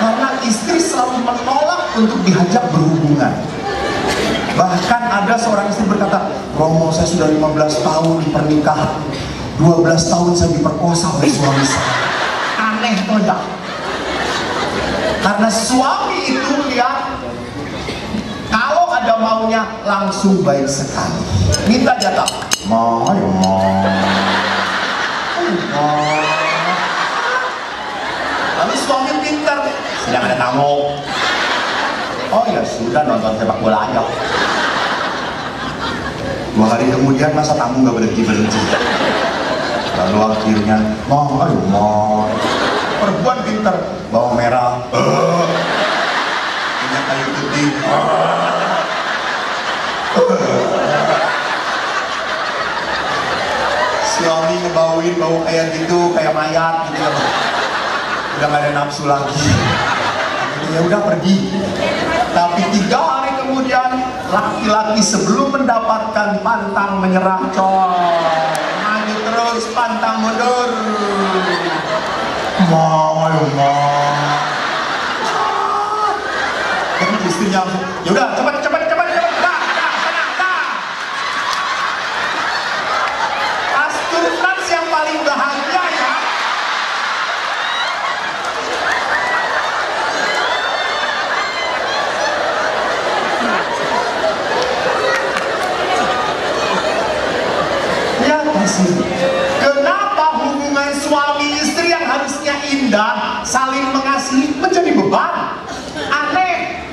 Karena istri selalu menolak untuk diajak berhubungan. Bahkan ada seorang istri berkata, Romo, saya sudah 15 tahun di pernikahan, 12 tahun saya diperkosa oleh suami saya. Aneh tuh ya. Karena suami itu lihat, kalau ada maunya langsung baik sekali. Minta jatah. Mau. Lalu suami pintar. Sedang ada tamu. Oh ya sudah, nonton sepak bola aja. 2 hari kemudian masa tamu nggak berhenti. Lalu akhirnya mau. Perempuan pintar. Bawang merah. Minyak kayu putih. Suami ngebauin bau kayak gitu, kayak mayat gitu ya. Udah gak ada nafsu lagi. Ya udah pergi. Tapi 3 hari kemudian laki-laki sebelum mendapatkan pantang menyerah, coy, maju terus, pantang mundur. Mau. Jadi istrinya langsung, yaudah cepat. Pastor Frans yang paling bahagia ya. Ya kasih. Kenapa hubungan suami istri yang harusnya indah, saling mengasihi, menjadi beban? Aneh.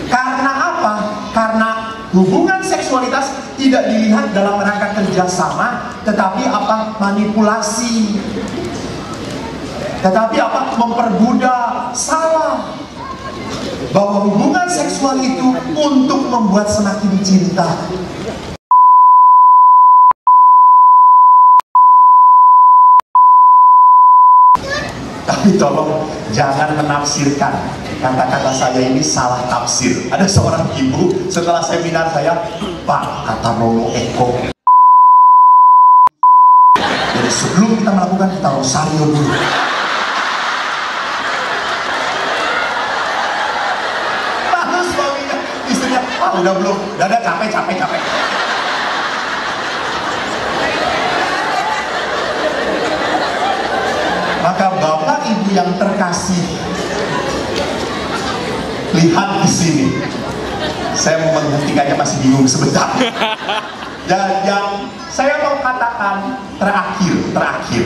Karena apa? Karena hubungan seksualitas tidak dilihat dalam rangka kerjasama, tetapi apa? Manipulasi. Tetapi apa? Memperbudak. Salah. Bahwa hubungan seksual itu untuk membuat semakin cinta. Tapi tolong jangan menafsirkan kata-kata saya ini salah tafsir. Ada seorang ibu setelah seminar saya, Pak, kata Romo Eko, jadi sebelum kita melakukan, kita rosario dulu. Lalu suaminya, istrinya, udah belum, udah capek. Maka Bapak Ibu yang terkasih, lihat di sini. Saya mau menghentikannya, masih bingung sebentar. Dan yang saya mau katakan terakhir,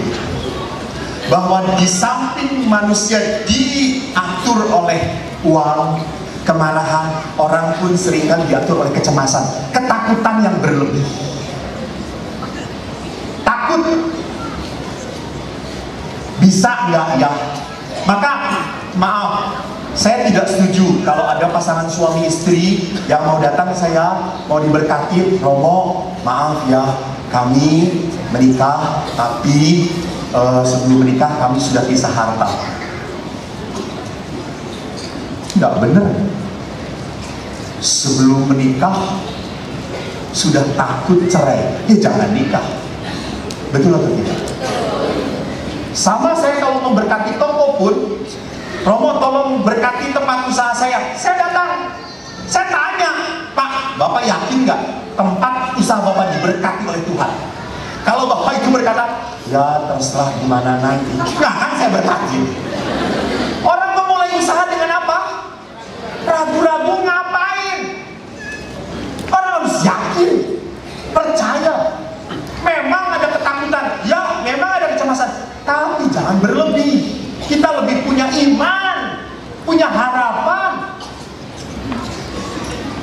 bahwa di samping manusia diatur oleh uang, kemarahan, orang pun seringkali diatur oleh kecemasan, ketakutan yang berlebih. Takut bisa nggak ya? Maka maaf, saya tidak setuju kalau ada pasangan suami istri yang mau datang, saya mau diberkati, Romo, maaf ya, kami menikah tapi sebelum menikah kami sudah pisah harta. Nggak benar. Sebelum menikah sudah takut cerai, ya jangan nikah. Betul atau tidak? Sama saya kalau memberkati toko pun, Romo tolong berkati tempat usaha saya datang, saya tanya, Pak, Bapak yakin nggak tempat usaha Bapak diberkati oleh Tuhan? Kalau Bapak itu berkata, ya terserah gimana nanti, nah kan saya berkati. Orang memulai usaha dengan apa? Ragu-ragu ngapain? Orang harus yakin, percaya. Memang ada ketakutan, ya memang ada kecemasan, tapi jangan berlebih. Kita lebih punya iman, punya harapan.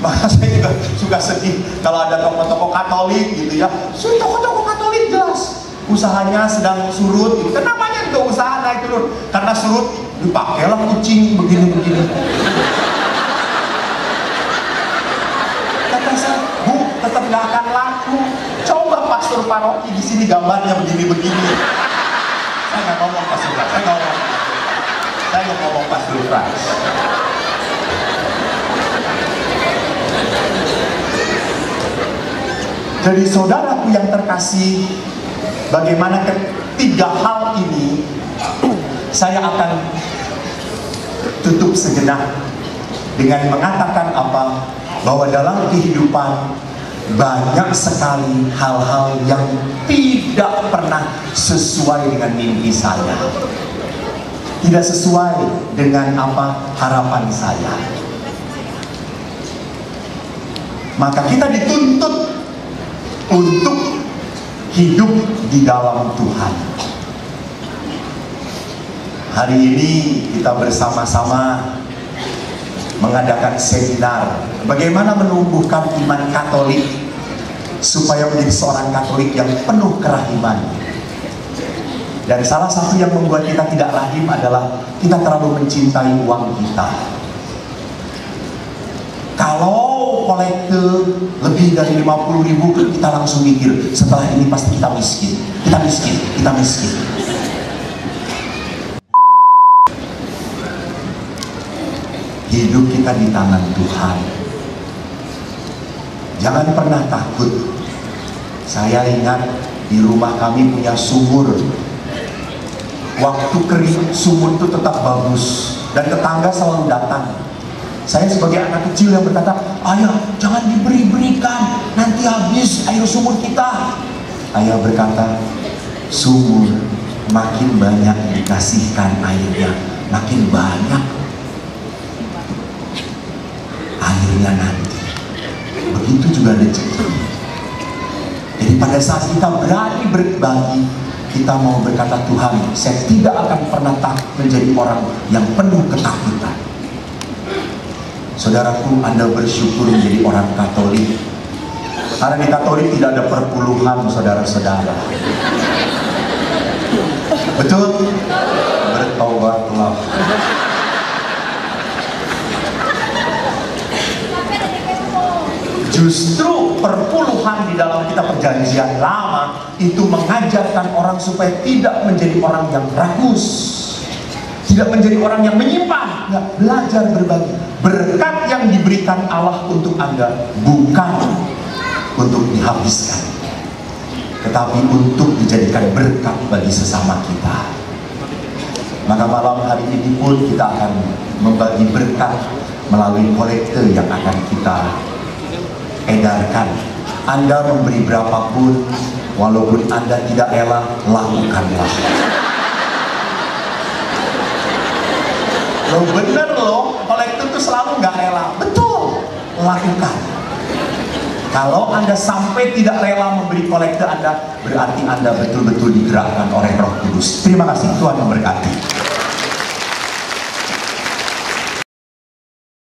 Maka saya juga suka sedih kalau ada toko-toko Katolik gitu ya. Toko-toko Katolik jelas usahanya sedang surut gitu. Kan namanya juga usaha naik turun. Karena surut dipakailah kucing begini-begini. Kata saya, Bu, tetap gak akan laku. Coba pastor paroki di sini gambarnya begini-begini. Saya nggak ngomong pastor Pras, saya ngomong pastor Pras. Jadi saudaraku yang terkasih, bagaimana ketiga hal ini saya akan tutup sejenak dengan mengatakan apa? Bahwa dalam kehidupan banyak sekali hal-hal yang tidak pernah sesuai dengan mimpi saya, tidak sesuai dengan apa harapan saya. Maka kita dituntut untuk hidup di dalam Tuhan. Hari ini kita bersama-sama mengadakan seminar bagaimana menumbuhkan iman Katolik supaya menjadi seorang Katolik yang penuh kerahiman. Dan salah satu yang membuat kita tidak rahim adalah kita terlalu mencintai uang kita. Kalau kolekte lebih dari 50.000, kita langsung mikir setelah ini pasti kita miskin. Hidup kita di tangan Tuhan. Jangan pernah takut. Saya ingat di rumah kami punya sumur. Waktu kering sumur itu tetap bagus dan tetangga selalu datang. Saya sebagai anak kecil yang berkata, ayah jangan diberi-berikan, nanti habis air sumur kita. Ayah berkata, sumur makin banyak dikasihkan airnya, makin banyak airnya nanti. Begitu juga rezeki. Jadi pada saat kita berani berbagi, kita mau berkata, Tuhan, saya tidak akan pernah menjadi orang yang penuh ketakutan. Saudaraku, Anda bersyukur menjadi orang Katolik. Karena di Katolik tidak ada perpuluhan, saudara-saudara. Betul? Bertobatlah. Justru perpuluhan di dalam kitab Perjanjian Lama itu mengajarkan orang supaya tidak menjadi orang yang rakus, tidak menjadi orang yang menyimpan, nggak belajar berbagi. Berkat yang diberikan Allah untuk Anda bukan untuk dihabiskan, tetapi untuk dijadikan berkat bagi sesama kita. Maka malam hari ini pun kita akan membagi berkat melalui kolekte yang akan kita edarkan. Anda memberi berapapun, walaupun Anda tidak rela, lakukanlah. Loh bener loh, kolektor itu selalu nggak rela. Betul, lakukan. Kalau Anda sampai tidak rela memberi kolektor Anda, berarti Anda betul-betul digerakkan oleh Roh Kudus. Terima kasih, Tuhan memberkati.